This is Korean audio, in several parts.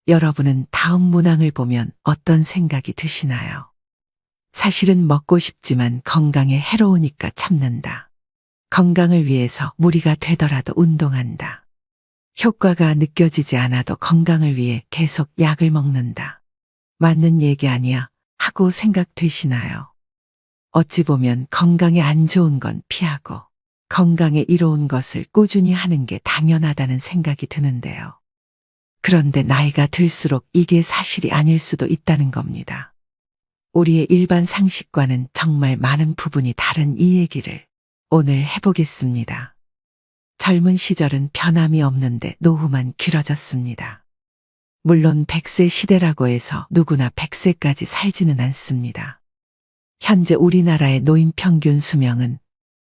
여러분은 다음 문항을 보면 어떤 생각이 드시나요? 사실은 먹고 싶지만 건강에 해로우니까 참는다. 건강을 위해서 무리가 되더라도 운동한다. 효과가 느껴지지 않아도 건강을 위해 계속 약을 먹는다. 맞는 얘기 아니야 하고 생각되시나요? 어찌 보면 건강에 안 좋은 건 피하고 건강에 이로운 것을 꾸준히 하는 게 당연하다는 생각이 드는데요. 그런데 나이가 들수록 이게 사실이 아닐 수도 있다는 겁니다. 우리의 일반 상식과는 정말 많은 부분이 다른 이 얘기를 오늘 해보겠습니다. 젊은 시절은 변함이 없는데 노후만 길어졌습니다. 물론 100세 시대라고 해서 누구나 100세까지 살지는 않습니다. 현재 우리나라의 노인 평균 수명은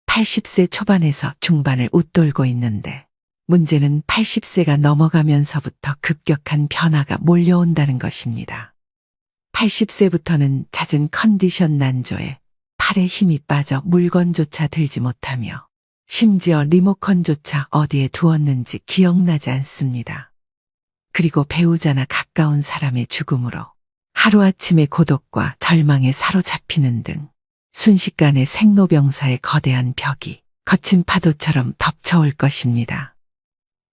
80세 초반에서 중반을 웃돌고 있는데 문제는 80세가 넘어가면서부터 급격한 변화가 몰려온다는 것입니다. 80세부터는 잦은 컨디션 난조에 팔에 힘이 빠져 물건조차 들지 못하며 심지어 리모컨조차 어디에 두었는지 기억나지 않습니다. 그리고 배우자나 가까운 사람의 죽음으로 하루아침에 고독과 절망에 사로잡히는 등 순식간에 생로병사의 거대한 벽이 거친 파도처럼 덮쳐올 것입니다.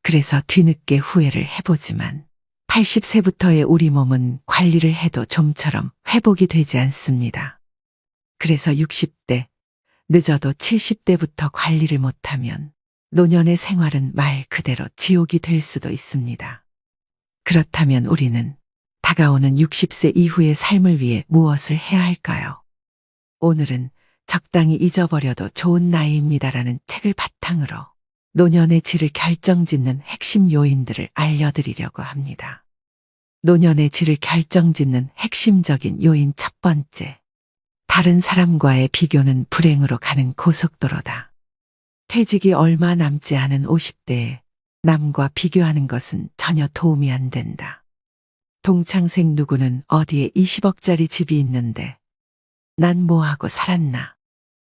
그래서 뒤늦게 후회를 해보지만 80세부터의 우리 몸은 관리를 해도 좀처럼 회복이 되지 않습니다. 그래서 60대, 늦어도 70대부터 관리를 못하면 노년의 생활은 말 그대로 지옥이 될 수도 있습니다. 그렇다면 우리는 다가오는 60세 이후의 삶을 위해 무엇을 해야 할까요? 오늘은 적당히 잊어버려도 좋은 나이입니다라는 책을 바탕으로 노년의 질을 결정짓는 핵심 요인들을 알려드리려고 합니다. 노년의 질을 결정짓는 핵심적인 요인 첫 번째. 다른 사람과의 비교는 불행으로 가는 고속도로다. 퇴직이 얼마 남지 않은 50대에 남과 비교하는 것은 전혀 도움이 안 된다. 동창생 누구는 어디에 20억짜리 집이 있는데 난 뭐하고 살았나.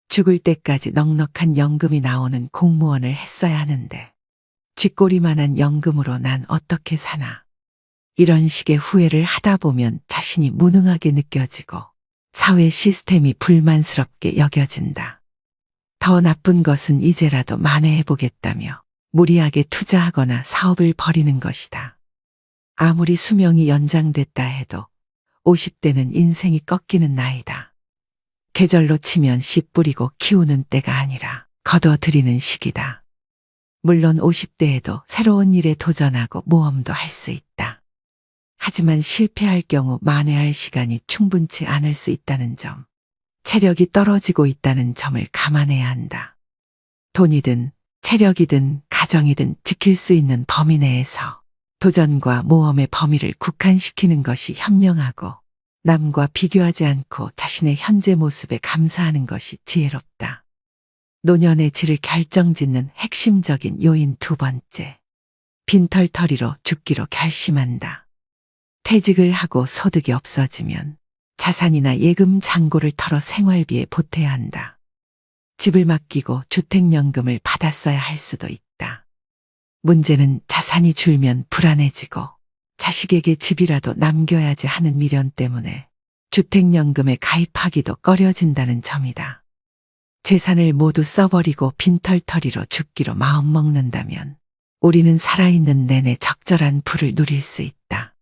죽을 때까지 넉넉한 연금이 나오는 공무원을 했어야 하는데 쥐꼬리만한 연금으로 난 어떻게 사나. 이런 식의 후회를 하다 보면 자신이 무능하게 느껴지고 사회 시스템이 불만스럽게 여겨진다. 더 나쁜 것은 이제라도 만회해보겠다며 무리하게 투자하거나 사업을 벌이는 것이다. 아무리 수명이 연장됐다 해도 50대는 인생이 꺾이는 나이다. 계절로 치면 씨 뿌리고 키우는 때가 아니라 거둬들이는 시기다. 물론 50대에도 새로운 일에 도전하고 모험도 할 수 있다. 하지만 실패할 경우 만회할 시간이 충분치 않을 수 있다는 점, 체력이 떨어지고 있다는 점을 감안해야 한다. 돈이든 체력이든 가정이든 지킬 수 있는 범위 내에서 도전과 모험의 범위를 국한시키는 것이 현명하고 남과 비교하지 않고 자신의 현재 모습에 감사하는 것이 지혜롭다. 노년의 질을 결정짓는 핵심적인 요인 두 번째. 빈털터리로 죽기로 결심한다. 퇴직을 하고 소득이 없어지면 자산이나 예금 잔고를 털어 생활비에 보태야 한다. 집을 맡기고 주택연금을 받았어야 할 수도 있다. 문제는 자산이 줄면 불안해지고 자식에게 집이라도 남겨야지 하는 미련 때문에 주택연금에 가입하기도 꺼려진다는 점이다. 재산을 모두 써버리고 빈털터리로 죽기로 마음먹는다면 우리는 살아있는 내내 적절한 부를 누릴 수 있다.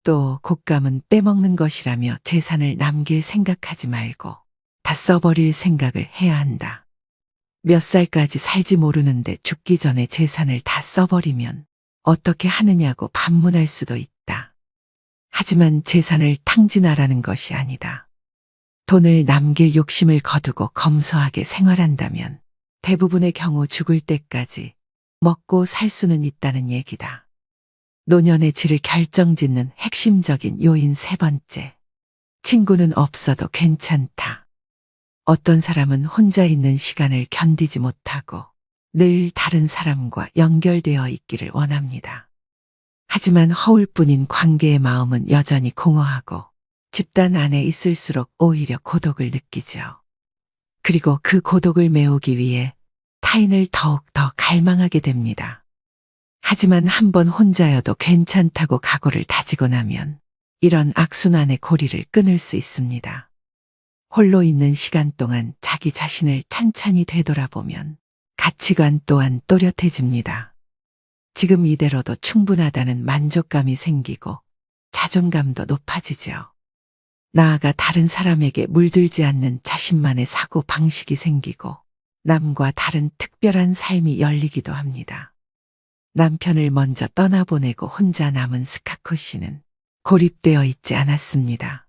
또 곶감은 빼먹는 것이라며 재산을 남길 생각하지 말고 다 써버릴 생각을 해야 한다. 몇 살까지 살지 모르는데 죽기 전에 재산을 다 써버리면 어떻게 하느냐고 반문할 수도 있다. 하지만 재산을 탕진하라는 것이 아니다. 돈을 남길 욕심을 거두고 검소하게 생활한다면 대부분의 경우 죽을 때까지 먹고 살 수는 있다는 얘기다. 노년의 질을 결정짓는 핵심적인 요인 세 번째. 친구는 없어도 괜찮다. 어떤 사람은 혼자 있는 시간을 견디지 못하고 늘 다른 사람과 연결되어 있기를 원합니다. 하지만 허울뿐인 관계의 마음은 여전히 공허하고 집단 안에 있을수록 오히려 고독을 느끼죠. 그리고 그 고독을 메우기 위해 타인을 더욱 더 갈망하게 됩니다. 하지만 한번 혼자여도 괜찮다고 각오를 다지고 나면 이런 악순환의 고리를 끊을 수 있습니다. 홀로 있는 시간 동안 자기 자신을 찬찬히 되돌아보면 가치관 또한 또렷해집니다. 지금 이대로도 충분하다는 만족감이 생기고 자존감도 높아지죠. 나아가 다른 사람에게 물들지 않는 자신만의 사고 방식이 생기고 남과 다른 특별한 삶이 열리기도 합니다. 남편을 먼저 떠나보내고 혼자 남은 스카코 씨는 고립되어 있지 않았습니다.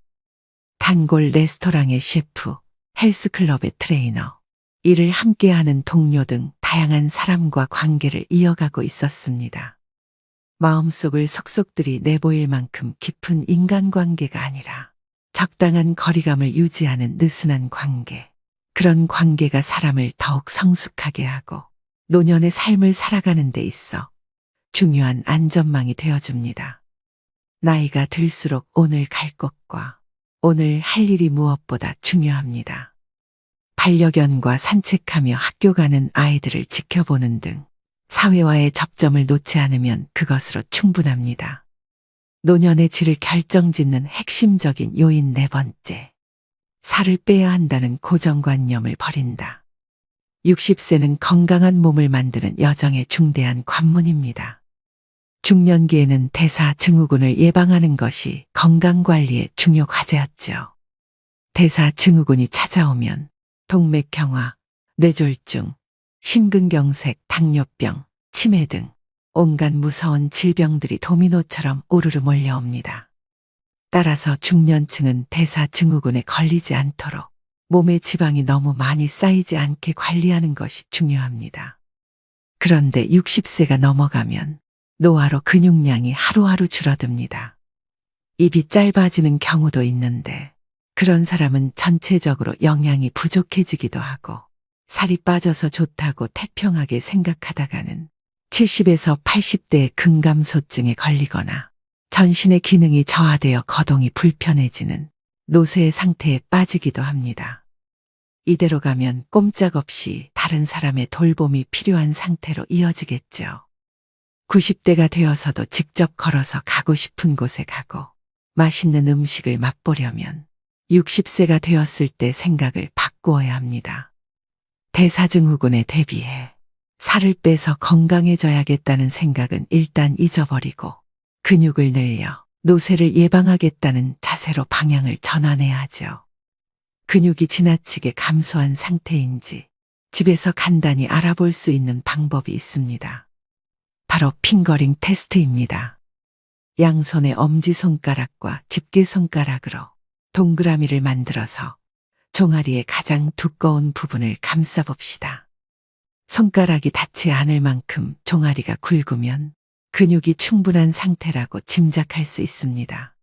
단골 레스토랑의 셰프, 헬스클럽의 트레이너, 일을 함께하는 동료 등 다양한 사람과 관계를 이어가고 있었습니다. 마음속을 속속들이 내보일 만큼 깊은 인간관계가 아니라 적당한 거리감을 유지하는 느슨한 관계. 그런 관계가 사람을 더욱 성숙하게 하고 노년의 삶을 살아가는 데 있어 중요한 안전망이 되어줍니다. 나이가 들수록 오늘 갈 곳과 오늘 할 일이 무엇보다 중요합니다. 반려견과 산책하며 학교 가는 아이들을 지켜보는 등 사회와의 접점을 놓지 않으면 그것으로 충분합니다. 노년의 질을 결정짓는 핵심적인 요인 네 번째. 살을 빼야 한다는 고정관념을 버린다. 60세는 건강한 몸을 만드는 여정의 중대한 관문입니다. 중년기에는 대사증후군을 예방하는 것이 건강관리의 중요 과제였죠. 대사증후군이 찾아오면 동맥경화, 뇌졸중, 심근경색, 당뇨병, 치매 등 온갖 무서운 질병들이 도미노처럼 우르르 몰려옵니다. 따라서 중년층은 대사증후군에 걸리지 않도록 몸에 지방이 너무 많이 쌓이지 않게 관리하는 것이 중요합니다. 그런데 60세가 넘어가면 노화로 근육량이 하루하루 줄어듭니다. 입이 짧아지는 경우도 있는데 그런 사람은 전체적으로 영양이 부족해지기도 하고 살이 빠져서 좋다고 태평하게 생각하다가는 70에서 80대의 근감소증에 걸리거나 전신의 기능이 저하되어 거동이 불편해지는 노쇠의 상태에 빠지기도 합니다. 이대로 가면 꼼짝없이 다른 사람의 돌봄이 필요한 상태로 이어지겠죠. 90대가 되어서도 직접 걸어서 가고 싶은 곳에 가고 맛있는 음식을 맛보려면 60세가 되었을 때 생각을 바꾸어야 합니다. 대사증후군에 대비해 살을 빼서 건강해져야겠다는 생각은 일단 잊어버리고 근육을 늘려 노쇠를 예방하겠다는 자세로 방향을 전환해야 하죠. 근육이 지나치게 감소한 상태인지 집에서 간단히 알아볼 수 있는 방법이 있습니다. 바로 핑거링 테스트입니다. 양손의 엄지손가락과 집게손가락으로 동그라미를 만들어서 종아리의 가장 두꺼운 부분을 감싸봅시다. 손가락이 닿지 않을 만큼 종아리가 굵으면 근육이 충분한 상태라고 짐작할 수 있습니다.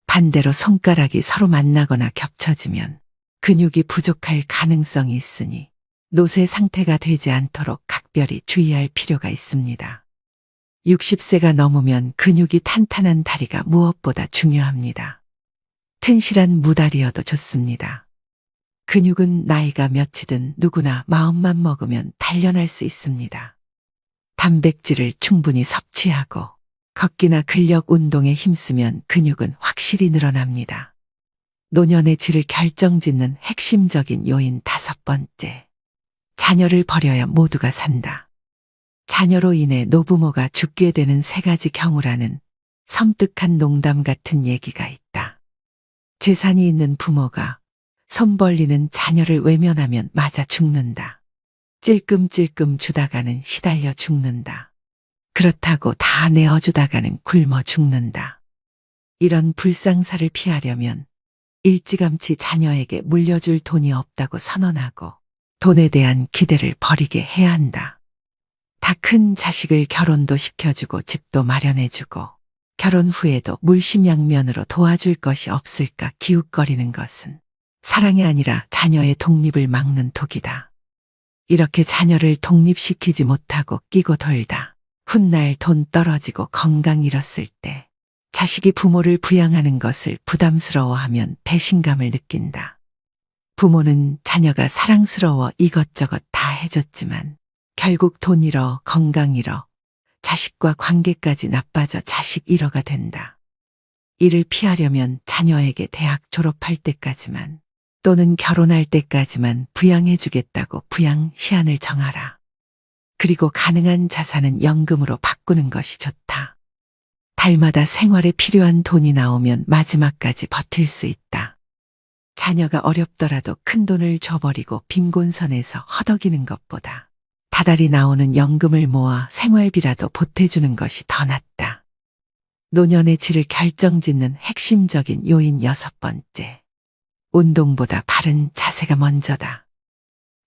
반대로 손가락이 서로 만나거나 겹쳐지면 근육이 부족할 가능성이 있으니 노쇠 상태가 되지 않도록 각별히 주의할 필요가 있습니다. 60세가 넘으면 근육이 탄탄한 다리가 무엇보다 중요합니다. 튼실한 무다리여도 좋습니다. 근육은 나이가 몇이든 누구나 마음만 먹으면 단련할 수 있습니다. 단백질을 충분히 섭취하고 걷기나 근력 운동에 힘쓰면 근육은 확실히 늘어납니다. 노년의 질을 결정짓는 핵심적인 요인 다섯 번째. 자녀를 버려야 모두가 산다. 자녀로 인해 노부모가 죽게 되는 세 가지 경우라는 섬뜩한 농담 같은 얘기가 있다. 재산이 있는 부모가 손 벌리는 자녀를 외면하면 맞아 죽는다. 찔끔찔끔 주다가는 시달려 죽는다. 그렇다고 다 내어주다가는 굶어 죽는다. 이런 불상사를 피하려면 일찌감치 자녀에게 물려줄 돈이 없다고 선언하고 돈에 대한 기대를 버리게 해야 한다. 다 큰 자식을 결혼도 시켜주고 집도 마련해주고 결혼 후에도 물심양면으로 도와줄 것이 없을까 기웃거리는 것은 사랑이 아니라 자녀의 독립을 막는 독이다. 이렇게 자녀를 독립시키지 못하고 끼고 돌다 훗날 돈 떨어지고 건강 잃었을 때 자식이 부모를 부양하는 것을 부담스러워하면 배신감을 느낀다. 부모는 자녀가 사랑스러워 이것저것 다 해줬지만 결국 돈 잃어 건강 잃어 자식과 관계까지 나빠져 자식 일어가 된다. 이를 피하려면 자녀에게 대학 졸업할 때까지만 또는 결혼할 때까지만 부양해주겠다고 부양 시한을 정하라. 그리고 가능한 자산은 연금으로 바꾸는 것이 좋다. 달마다 생활에 필요한 돈이 나오면 마지막까지 버틸 수 있다. 자녀가 어렵더라도 큰 돈을 줘버리고 빈곤선에서 허덕이는 것보다 다달이 나오는 연금을 모아 생활비라도 보태주는 것이 더 낫다. 노년의 질을 결정짓는 핵심적인 요인 6번째. 운동보다 바른 자세가 먼저다.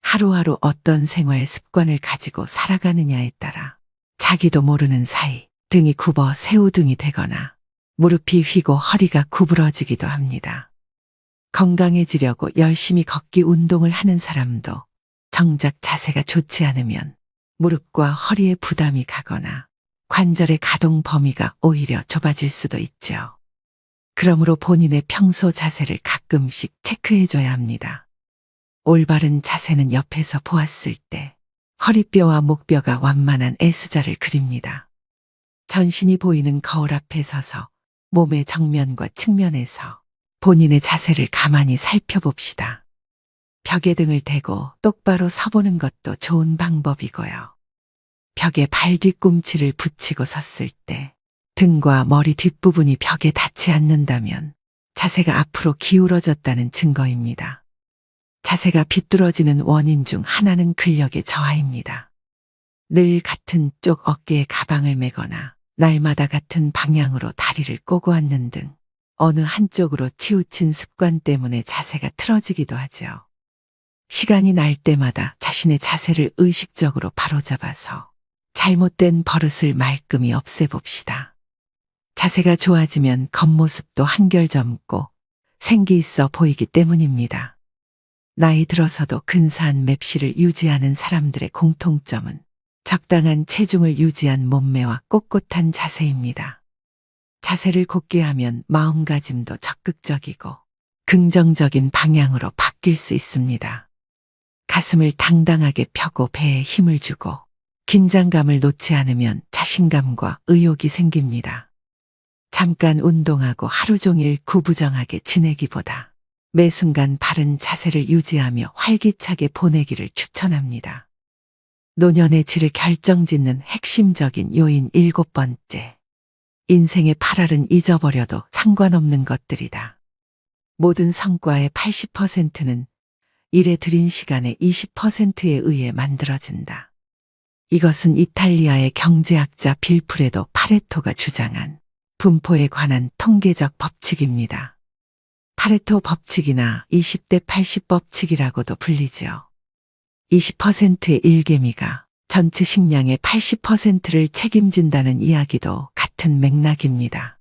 하루하루 어떤 생활 습관을 가지고 살아가느냐에 따라 자기도 모르는 사이 등이 굽어 새우등이 되거나 무릎이 휘고 허리가 구부러지기도 합니다. 건강해지려고 열심히 걷기 운동을 하는 사람도 정작 자세가 좋지 않으면 무릎과 허리에 부담이 가거나 관절의 가동 범위가 오히려 좁아질 수도 있죠. 그러므로 본인의 평소 자세를 가끔씩 체크해줘야 합니다. 올바른 자세는 옆에서 보았을 때 허리뼈와 목뼈가 완만한 S자를 그립니다. 전신이 보이는 거울 앞에 서서 몸의 정면과 측면에서 본인의 자세를 가만히 살펴봅시다. 벽에 등을 대고 똑바로 서보는 것도 좋은 방법이고요. 벽에 발 뒤꿈치를 붙이고 섰을 때 등과 머리 뒷부분이 벽에 닿지 않는다면 자세가 앞으로 기울어졌다는 증거입니다. 자세가 비뚤어지는 원인 중 하나는 근력의 저하입니다. 늘 같은 쪽 어깨에 가방을 메거나 날마다 같은 방향으로 다리를 꼬고 앉는 등 어느 한쪽으로 치우친 습관 때문에 자세가 틀어지기도 하죠. 시간이 날 때마다 자신의 자세를 의식적으로 바로잡아서 잘못된 버릇을 말끔히 없애봅시다. 자세가 좋아지면 겉모습도 한결 젊고 생기 있어 보이기 때문입니다. 나이 들어서도 근사한 맵시를 유지하는 사람들의 공통점은 적당한 체중을 유지한 몸매와 꼿꼿한 자세입니다. 자세를 곧게 하면 마음가짐도 적극적이고 긍정적인 방향으로 바뀔 수 있습니다. 가슴을 당당하게 펴고 배에 힘을 주고 긴장감을 놓지 않으면 자신감과 의욕이 생깁니다. 잠깐 운동하고 하루 종일 구부정하게 지내기보다 매 순간 바른 자세를 유지하며 활기차게 보내기를 추천합니다. 노년의 질을 결정짓는 핵심적인 요인 7번째. 인생의 8할은 잊어버려도 상관없는 것들이다. 모든 성과의 80%는 일에 들인 시간의 20%에 의해 만들어진다. 이것은 이탈리아의 경제학자 빌프레도 파레토가 주장한 분포에 관한 통계적 법칙입니다. 파레토 법칙이나 20대 80 법칙이라고도 불리지요. 20%의 일개미가 전체 식량의 80%를 책임진다는 이야기도 같은 맥락입니다.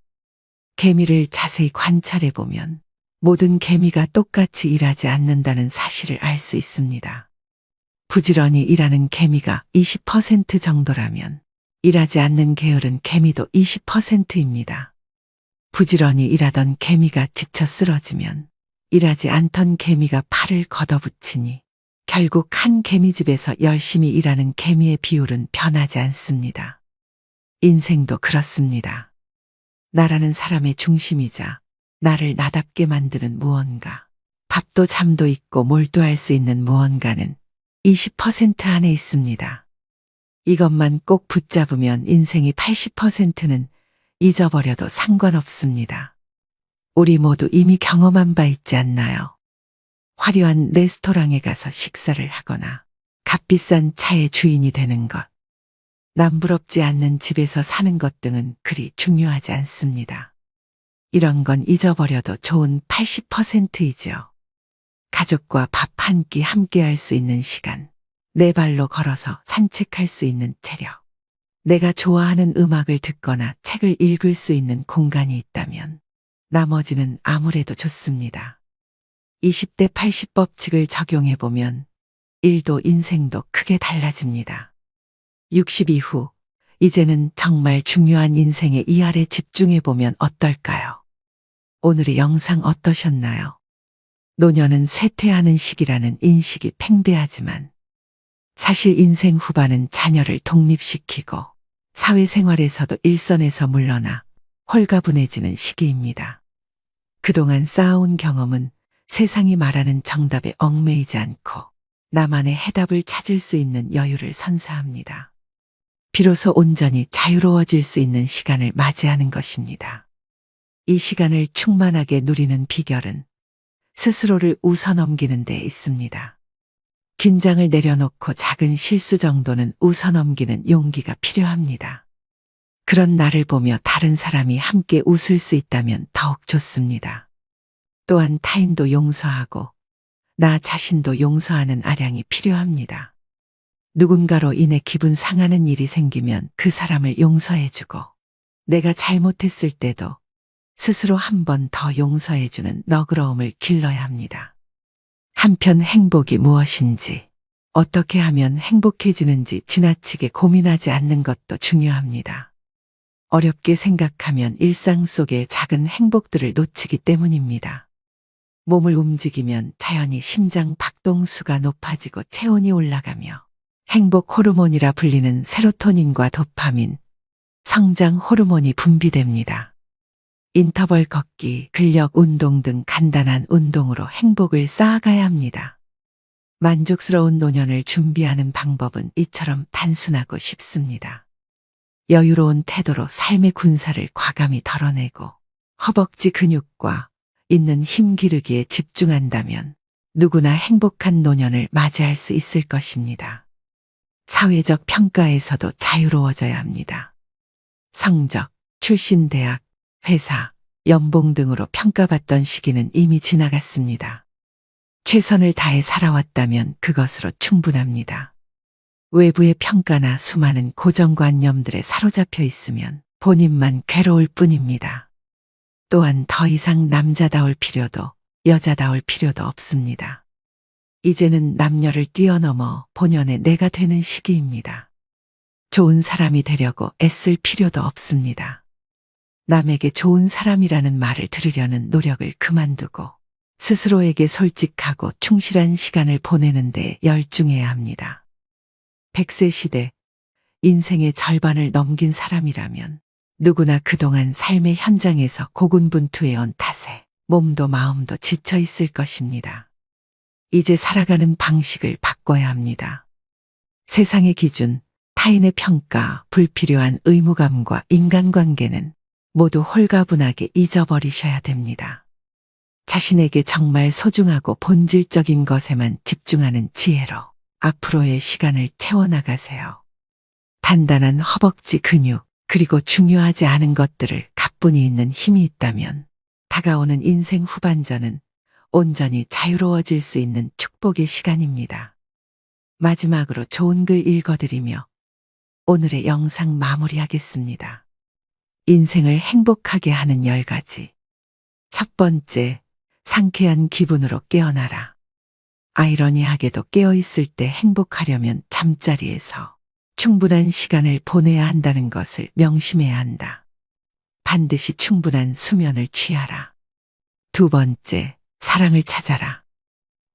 개미를 자세히 관찰해보면 모든 개미가 똑같이 일하지 않는다는 사실을 알 수 있습니다. 부지런히 일하는 개미가 20% 정도라면 일하지 않는 게으른 개미도 20%입니다. 부지런히 일하던 개미가 지쳐 쓰러지면 일하지 않던 개미가 팔을 걷어붙이니 결국 한 개미집에서 열심히 일하는 개미의 비율은 변하지 않습니다. 인생도 그렇습니다. 나라는 사람의 중심이자 나를 나답게 만드는 무언가, 밥도 잠도 있고 몰두할 수 있는 무언가는 20% 안에 있습니다. 이것만 꼭 붙잡으면 인생의 80%는 잊어버려도 상관없습니다. 우리 모두 이미 경험한 바 있지 않나요? 화려한 레스토랑에 가서 식사를 하거나 값비싼 차의 주인이 되는 것, 남부럽지 않는 집에서 사는 것 등은 그리 중요하지 않습니다. 이런 건 잊어버려도 좋은 80%이죠. 가족과 밥 한 끼 함께 할 수 있는 시간, 내 발로 걸어서 산책할 수 있는 체력, 내가 좋아하는 음악을 듣거나 책을 읽을 수 있는 공간이 있다면 나머지는 아무래도 좋습니다. 20대 80 법칙을 적용해보면 일도 인생도 크게 달라집니다. 60 이후, 이제는 정말 중요한 인생의 이할에 집중해보면 어떨까요? 오늘의 영상 어떠셨나요? 노년은 쇠퇴하는 시기라는 인식이 팽배하지만 사실 인생 후반은 자녀를 독립시키고 사회생활에서도 일선에서 물러나 홀가분해지는 시기입니다. 그동안 쌓아온 경험은 세상이 말하는 정답에 얽매이지 않고 나만의 해답을 찾을 수 있는 여유를 선사합니다. 비로소 온전히 자유로워질 수 있는 시간을 맞이하는 것입니다. 이 시간을 충만하게 누리는 비결은 스스로를 웃어넘기는 데 있습니다. 긴장을 내려놓고 작은 실수 정도는 웃어넘기는 용기가 필요합니다. 그런 나를 보며 다른 사람이 함께 웃을 수 있다면 더욱 좋습니다. 또한 타인도 용서하고 나 자신도 용서하는 아량이 필요합니다. 누군가로 인해 기분 상하는 일이 생기면 그 사람을 용서해주고 내가 잘못했을 때도 스스로 한 번 더 용서해주는 너그러움을 길러야 합니다. 한편 행복이 무엇인지, 어떻게 하면 행복해지는지 지나치게 고민하지 않는 것도 중요합니다. 어렵게 생각하면 일상 속의 작은 행복들을 놓치기 때문입니다. 몸을 움직이면 자연히 심장 박동수가 높아지고 체온이 올라가며 행복 호르몬이라 불리는 세로토닌과 도파민, 성장 호르몬이 분비됩니다. 인터벌 걷기, 근력 운동 등 간단한 운동으로 행복을 쌓아가야 합니다. 만족스러운 노년을 준비하는 방법은 이처럼 단순하고 쉽습니다. 여유로운 태도로 삶의 군사를 과감히 덜어내고 허벅지 근육과 있는 힘 기르기에 집중한다면 누구나 행복한 노년을 맞이할 수 있을 것입니다. 사회적 평가에서도 자유로워져야 합니다. 성적, 출신 대학, 회사, 연봉 등으로 평가받던 시기는 이미 지나갔습니다. 최선을 다해 살아왔다면 그것으로 충분합니다. 외부의 평가나 수많은 고정관념들에 사로잡혀 있으면 본인만 괴로울 뿐입니다. 또한 더 이상 남자다울 필요도 여자다울 필요도 없습니다. 이제는 남녀를 뛰어넘어 본연의 내가 되는 시기입니다. 좋은 사람이 되려고 애쓸 필요도 없습니다. 남에게 좋은 사람이라는 말을 들으려는 노력을 그만두고 스스로에게 솔직하고 충실한 시간을 보내는 데 열중해야 합니다. 100세 시대, 인생의 절반을 넘긴 사람이라면 누구나 그동안 삶의 현장에서 고군분투해온 탓에 몸도 마음도 지쳐 있을 것입니다. 이제 살아가는 방식을 바꿔야 합니다. 세상의 기준, 타인의 평가, 불필요한 의무감과 인간관계는 모두 홀가분하게 잊어버리셔야 됩니다. 자신에게 정말 소중하고 본질적인 것에만 집중하는 지혜로 앞으로의 시간을 채워나가세요. 단단한 허벅지 근육, 그리고 중요하지 않은 것들을 가뿐히 있는 힘이 있다면 다가오는 인생 후반전은 온전히 자유로워질 수 있는 축복의 시간입니다. 마지막으로 좋은 글 읽어드리며 오늘의 영상 마무리하겠습니다. 인생을 행복하게 하는 10가지. 첫 번째, 상쾌한 기분으로 깨어나라. 아이러니하게도 깨어있을 때 행복하려면 잠자리에서 충분한 시간을 보내야 한다는 것을 명심해야 한다. 반드시 충분한 수면을 취하라. 두 번째, 사랑을 찾아라.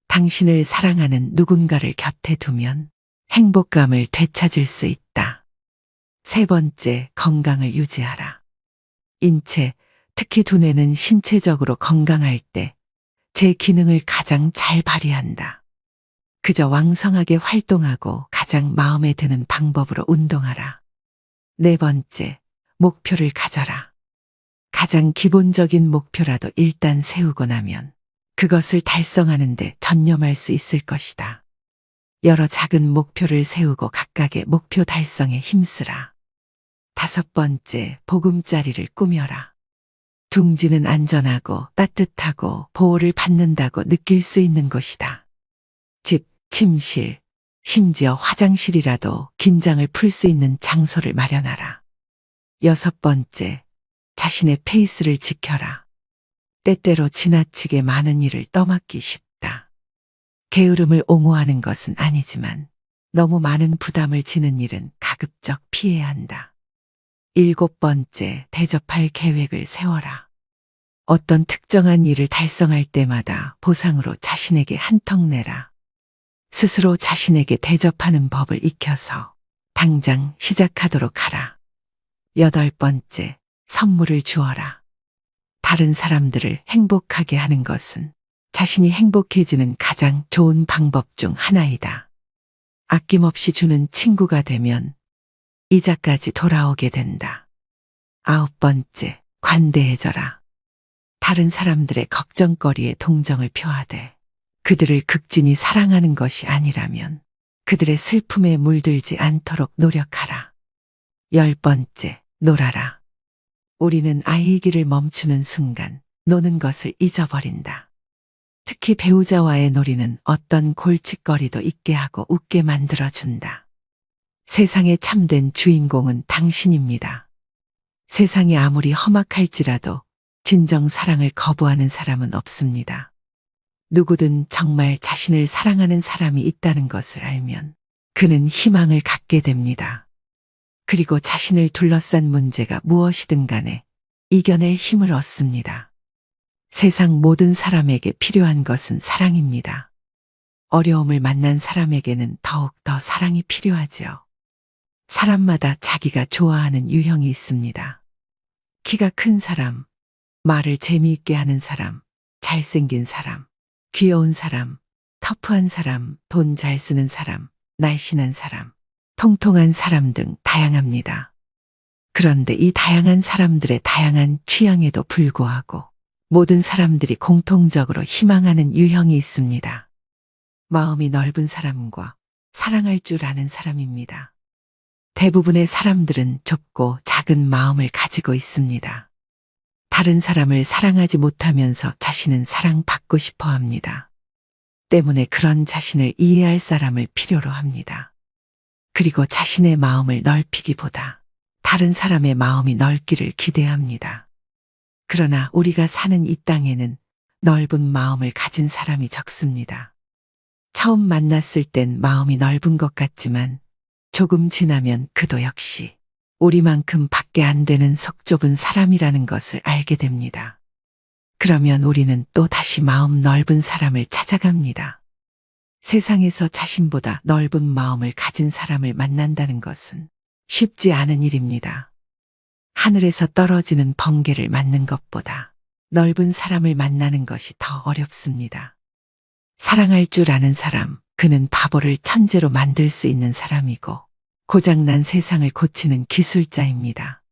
당신을 사랑하는 누군가를 곁에 두면 행복감을 되찾을 수 있다. 세 번째, 건강을 유지하라. 인체, 특히 두뇌는 신체적으로 건강할 때 제 기능을 가장 잘 발휘한다. 그저 왕성하게 활동하고 가장 마음에 드는 방법으로 운동하라. 네 번째, 목표를 가져라. 가장 기본적인 목표라도 일단 세우고 나면 그것을 달성하는 데 전념할 수 있을 것이다. 여러 작은 목표를 세우고 각각의 목표 달성에 힘쓰라. 다섯 번째, 보금자리를 꾸며라. 둥지는 안전하고 따뜻하고 보호를 받는다고 느낄 수 있는 곳이다. 집, 침실, 심지어 화장실이라도 긴장을 풀 수 있는 장소를 마련하라. 여섯 번째, 자신의 페이스를 지켜라. 때때로 지나치게 많은 일을 떠맡기 쉽다. 게으름을 옹호하는 것은 아니지만 너무 많은 부담을 지는 일은 가급적 피해야 한다. 일곱 번째, 대접할 계획을 세워라. 어떤 특정한 일을 달성할 때마다 보상으로 자신에게 한턱 내라. 스스로 자신에게 대접하는 법을 익혀서 당장 시작하도록 하라. 8번째, 선물을 주어라. 다른 사람들을 행복하게 하는 것은 자신이 행복해지는 가장 좋은 방법 중 하나이다. 아낌없이 주는 친구가 되면 이자까지 돌아오게 된다. 9번째, 관대해져라. 다른 사람들의 걱정거리에 동정을 표하되 그들을 극진히 사랑하는 것이 아니라면 그들의 슬픔에 물들지 않도록 노력하라. 10번째, 놀아라. 우리는 아이이기를 멈추는 순간 노는 것을 잊어버린다. 특히 배우자와의 놀이는 어떤 골칫거리도 있게 하고 웃게 만들어준다. 세상의 참된 주인공은 당신입니다. 세상이 아무리 험악할지라도 진정 사랑을 거부하는 사람은 없습니다. 누구든 정말 자신을 사랑하는 사람이 있다는 것을 알면 그는 희망을 갖게 됩니다. 그리고 자신을 둘러싼 문제가 무엇이든 간에 이겨낼 힘을 얻습니다. 세상 모든 사람에게 필요한 것은 사랑입니다. 어려움을 만난 사람에게는 더욱 더 사랑이 필요하지요. 사람마다 자기가 좋아하는 유형이 있습니다. 키가 큰 사람, 말을 재미있게 하는 사람, 잘생긴 사람, 귀여운 사람, 터프한 사람, 돈 잘 쓰는 사람, 날씬한 사람, 통통한 사람 등 다양합니다. 그런데 이 다양한 사람들의 다양한 취향에도 불구하고 모든 사람들이 공통적으로 희망하는 유형이 있습니다. 마음이 넓은 사람과 사랑할 줄 아는 사람입니다. 대부분의 사람들은 좁고 작은 마음을 가지고 있습니다. 다른 사람을 사랑하지 못하면서 자신은 사랑받고 싶어 합니다. 때문에 그런 자신을 이해할 사람을 필요로 합니다. 그리고 자신의 마음을 넓히기보다 다른 사람의 마음이 넓기를 기대합니다. 그러나 우리가 사는 이 땅에는 넓은 마음을 가진 사람이 적습니다. 처음 만났을 땐 마음이 넓은 것 같지만 조금 지나면 그도 역시 우리만큼 밖에 안 되는 속 좁은 사람이라는 것을 알게 됩니다. 그러면 우리는 또 다시 마음 넓은 사람을 찾아갑니다. 세상에서 자신보다 넓은 마음을 가진 사람을 만난다는 것은 쉽지 않은 일입니다. 하늘에서 떨어지는 번개를 맞는 것보다 넓은 사람을 만나는 것이 더 어렵습니다. 사랑할 줄 아는 사람, 그는 바보를 천재로 만들 수 있는 사람이고 고장난 세상을 고치는 기술자입니다.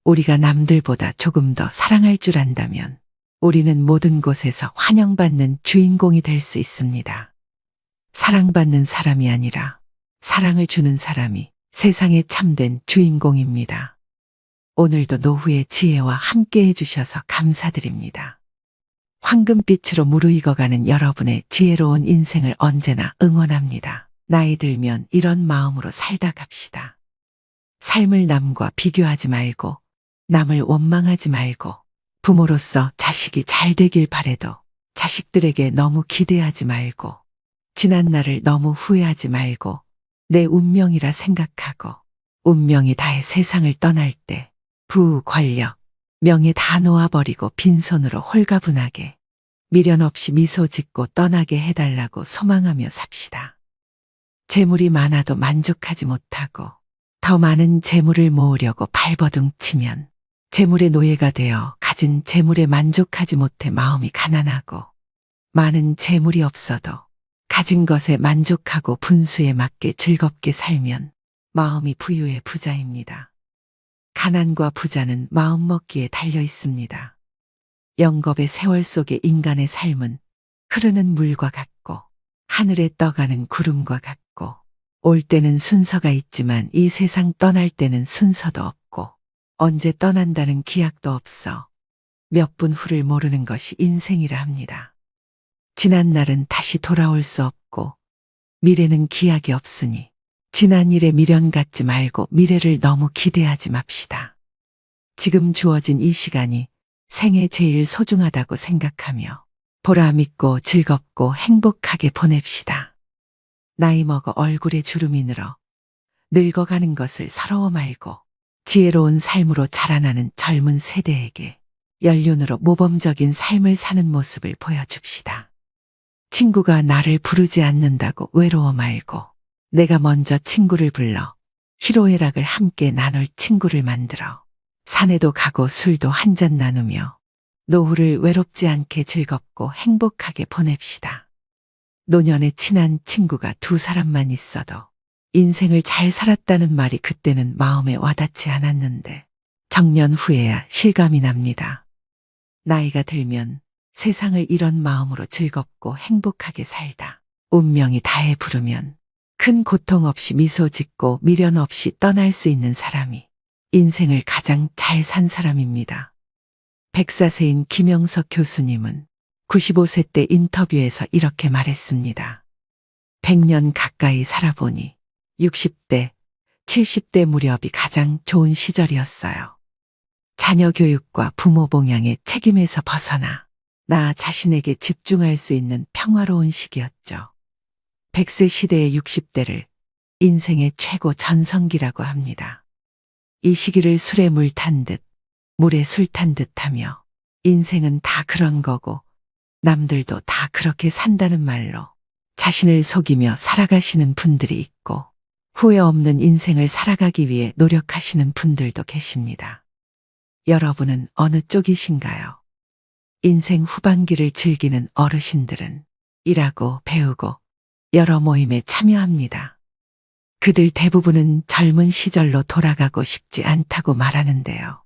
우리가 남들보다 조금 더 사랑할 줄 안다면 우리는 모든 곳에서 환영받는 주인공이 될 수 있습니다. 사랑받는 사람이 아니라 사랑을 주는 사람이 세상의 참된 주인공입니다. 오늘도 노후의 지혜와 함께 해주셔서 감사드립니다. 황금빛으로 무르익어가는 여러분의 지혜로운 인생을 언제나 응원합니다. 나이 들면 이런 마음으로 살다 갑시다. 삶을 남과 비교하지 말고 남을 원망하지 말고 부모로서 자식이 잘 되길 바래도 자식들에게 너무 기대하지 말고 지난 날을 너무 후회하지 말고 내 운명이라 생각하고 운명이 다해 세상을 떠날 때 부, 권력, 명예 다 놓아버리고 빈손으로 홀가분하게 미련 없이 미소 짓고 떠나게 해달라고 소망하며 삽시다. 재물이 많아도 만족하지 못하고 더 많은 재물을 모으려고 발버둥치면 재물의 노예가 되어 가진 재물에 만족하지 못해 마음이 가난하고 많은 재물이 없어도 가진 것에 만족하고 분수에 맞게 즐겁게 살면 마음이 부유의 부자입니다. 가난과 부자는 마음먹기에 달려 있습니다. 영겁의 세월 속의 인간의 삶은 흐르는 물과 같고 하늘에 떠가는 구름과 같고 올 때는 순서가 있지만 이 세상 떠날 때는 순서도 없고 언제 떠난다는 기약도 없어 몇 분 후를 모르는 것이 인생이라 합니다. 지난 날은 다시 돌아올 수 없고 미래는 기약이 없으니 지난 일에 미련 갖지 말고 미래를 너무 기대하지 맙시다. 지금 주어진 이 시간이 생애 제일 소중하다고 생각하며 보람 있고 즐겁고 행복하게 보냅시다. 나이 먹어 얼굴에 주름이 늘어 늙어가는 것을 서러워 말고 지혜로운 삶으로 자라나는 젊은 세대에게 연륜으로 모범적인 삶을 사는 모습을 보여줍시다. 친구가 나를 부르지 않는다고 외로워 말고 내가 먼저 친구를 불러 희로애락을 함께 나눌 친구를 만들어 산에도 가고 술도 한 잔 나누며 노후를 외롭지 않게 즐겁고 행복하게 보냅시다. 노년에 친한 친구가 두 사람만 있어도 인생을 잘 살았다는 말이 그때는 마음에 와닿지 않았는데 정년 후에야 실감이 납니다. 나이가 들면 세상을 이런 마음으로 즐겁고 행복하게 살다 운명이 다해 부르면 큰 고통 없이 미소 짓고 미련 없이 떠날 수 있는 사람이 인생을 가장 잘 산 사람입니다. 백사세인 김영석 교수님은 95세 때 인터뷰에서 이렇게 말했습니다. 100년 가까이 살아보니 60대, 70대 무렵이 가장 좋은 시절이었어요. 자녀 교육과 부모 봉양의 책임에서 벗어나 나 자신에게 집중할 수 있는 평화로운 시기였죠. 100세 시대의 60대를 인생의 최고 전성기라고 합니다. 이 시기를 술에 물 탄 듯, 물에 술 탄 듯 하며 인생은 다 그런 거고 남들도 다 그렇게 산다는 말로 자신을 속이며 살아가시는 분들이 있고 후회 없는 인생을 살아가기 위해 노력하시는 분들도 계십니다. 여러분은 어느 쪽이신가요? 인생 후반기를 즐기는 어르신들은 일하고 배우고 여러 모임에 참여합니다. 그들 대부분은 젊은 시절로 돌아가고 싶지 않다고 말하는데요.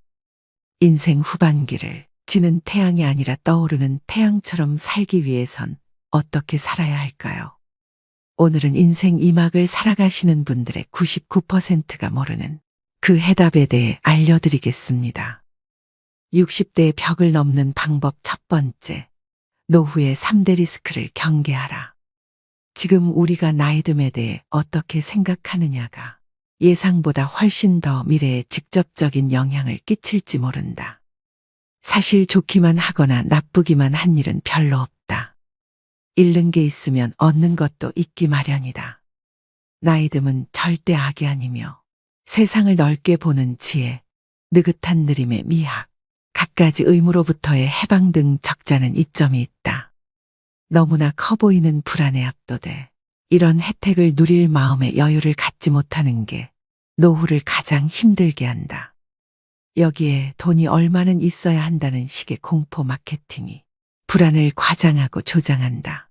인생 후반기를 지는 태양이 아니라 떠오르는 태양처럼 살기 위해선 어떻게 살아야 할까요? 오늘은 인생 2막을 살아가시는 분들의 99%가 모르는 그 해답에 대해 알려드리겠습니다. 60대의 벽을 넘는 방법 첫 번째, 노후의 3대 리스크를 경계하라. 지금 우리가 나이듦에 대해 어떻게 생각하느냐가 예상보다 훨씬 더 미래에 직접적인 영향을 끼칠지 모른다. 사실 좋기만 하거나 나쁘기만 한 일은 별로 없다. 잃는 게 있으면 얻는 것도 있기 마련이다. 나이듦은 절대 악이 아니며 세상을 넓게 보는 지혜, 느긋한 느림의 미학, 갖가지 의무로부터의 해방 등 적잖은 이점이 있다. 너무나 커 보이는 불안에 압도돼 이런 혜택을 누릴 마음의 여유를 갖지 못하는 게 노후를 가장 힘들게 한다. 여기에 돈이 얼마는 있어야 한다는 식의 공포 마케팅이 불안을 과장하고 조장한다.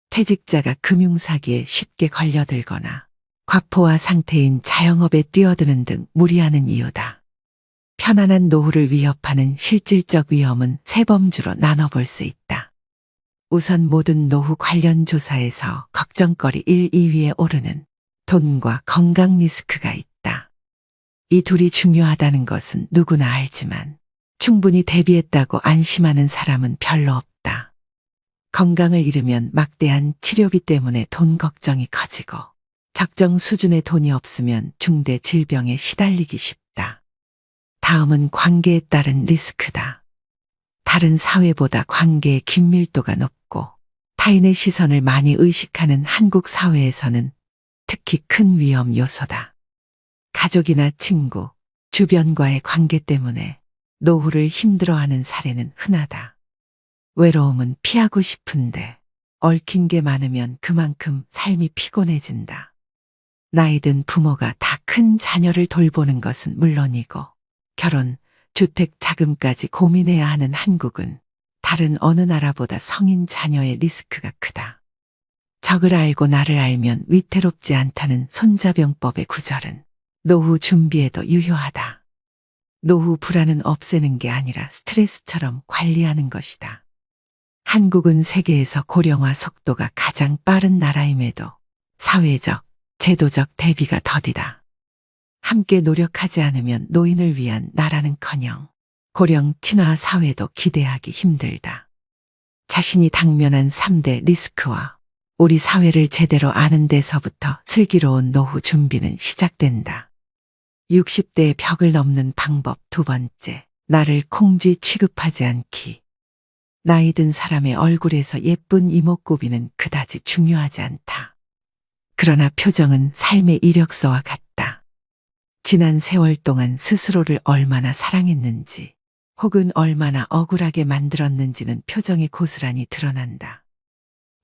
퇴직자가 금융사기에 쉽게 걸려들거나 과포화 상태인 자영업에 뛰어드는 등 무리하는 이유다. 편안한 노후를 위협하는 실질적 위험은 세 범주로 나눠볼 수 있다. 우선 모든 노후 관련 조사에서 걱정거리 1, 2위에 오르는 돈과 건강 리스크가 있다. 이 둘이 중요하다는 것은 누구나 알지만 충분히 대비했다고 안심하는 사람은 별로 없다. 건강을 잃으면 막대한 치료비 때문에 돈 걱정이 커지고 적정 수준의 돈이 없으면 중대 질병에 시달리기 쉽다. 다음은 관계에 따른 리스크다. 다른 사회보다 관계의 긴밀도가 높고 타인의 시선을 많이 의식하는 한국 사회에서는 특히 큰 위험 요소다. 가족이나 친구, 주변과의 관계 때문에 노후를 힘들어하는 사례는 흔하다. 외로움은 피하고 싶은데 얽힌 게 많으면 그만큼 삶이 피곤해진다. 나이든 부모가 다 큰 자녀를 돌보는 것은 물론이고 결혼, 주택 자금까지 고민해야 하는 한국은 다른 어느 나라보다 성인 자녀의 리스크가 크다. 적을 알고 나를 알면 위태롭지 않다는 손자병법의 구절은 노후 준비에도 유효하다. 노후 불안은 없애는 게 아니라 스트레스처럼 관리하는 것이다. 한국은 세계에서 고령화 속도가 가장 빠른 나라임에도 사회적, 제도적 대비가 더디다. 함께 노력하지 않으면 노인을 위한 나라는커녕 고령 친화 사회도 기대하기 힘들다. 자신이 당면한 3대 리스크와 우리 사회를 제대로 아는 데서부터 슬기로운 노후 준비는 시작된다. 60대의 벽을 넘는 방법 두 번째, 나를 콩쥐 취급하지 않기. 나이 든 사람의 얼굴에서 예쁜 이목구비는 그다지 중요하지 않다. 그러나 표정은 삶의 이력서와 같다. 지난 세월 동안 스스로를 얼마나 사랑했는지 혹은 얼마나 억울하게 만들었는지는 표정에 고스란히 드러난다.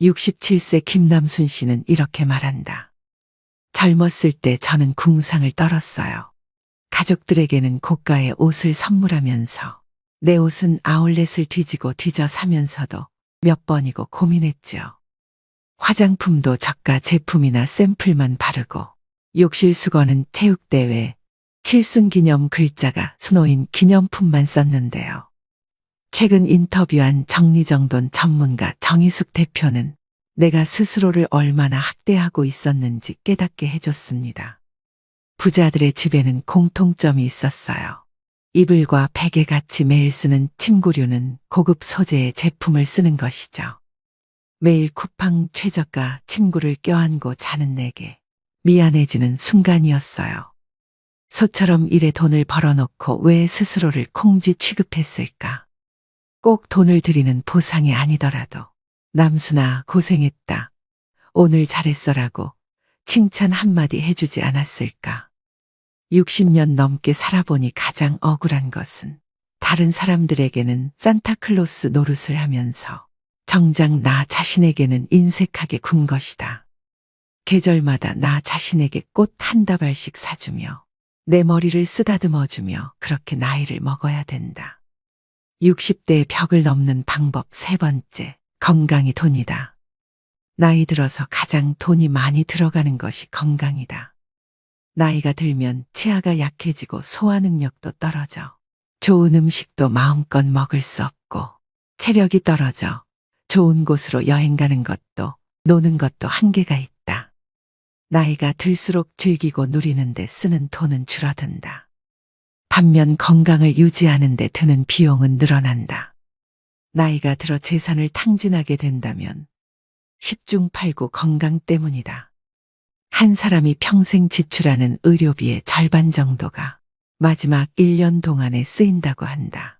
67세 김남순 씨는 이렇게 말한다. 젊었을 때 저는 궁상을 떨었어요. 가족들에게는 고가의 옷을 선물하면서 내 옷은 아울렛을 뒤지고 뒤져 사면서도 몇 번이고 고민했죠. 화장품도 저가 제품이나 샘플만 바르고 욕실 수건은 체육대회, 칠순기념 글자가 수놓인 기념품만 썼는데요. 최근 인터뷰한 정리정돈 전문가 정희숙 대표는 내가 스스로를 얼마나 학대하고 있었는지 깨닫게 해줬습니다. 부자들의 집에는 공통점이 있었어요. 이불과 베개 같이 매일 쓰는 침구류는 고급 소재의 제품을 쓰는 것이죠. 매일 쿠팡 최저가 침구를 껴안고 자는 내게 미안해지는 순간이었어요. 소처럼 일에 돈을 벌어놓고 왜 스스로를 콩쥐 취급했을까? 꼭 돈을 드리는 보상이 아니더라도 남순아 고생했다. 오늘 잘했어라고 칭찬 한마디 해주지 않았을까? 60년 넘게 살아보니 가장 억울한 것은 다른 사람들에게는 산타클로스 노릇을 하면서 정작 나 자신에게는 인색하게 군 것이다. 계절마다 나 자신에게 꽃 한 다발씩 사주며 내 머리를 쓰다듬어주며 그렇게 나이를 먹어야 된다. 60대의 벽을 넘는 방법 세 번째, 건강이 돈이다. 나이 들어서 가장 돈이 많이 들어가는 것이 건강이다. 나이가 들면 치아가 약해지고 소화 능력도 떨어져 좋은 음식도 마음껏 먹을 수 없고 체력이 떨어져 좋은 곳으로 여행 가는 것도 노는 것도 한계가 있다. 나이가 들수록 즐기고 누리는 데 쓰는 돈은 줄어든다. 반면 건강을 유지하는 데 드는 비용은 늘어난다. 나이가 들어 재산을 탕진하게 된다면 10중 8구 건강 때문이다. 한 사람이 평생 지출하는 의료비의 절반 정도가 마지막 1년 동안에 쓰인다고 한다.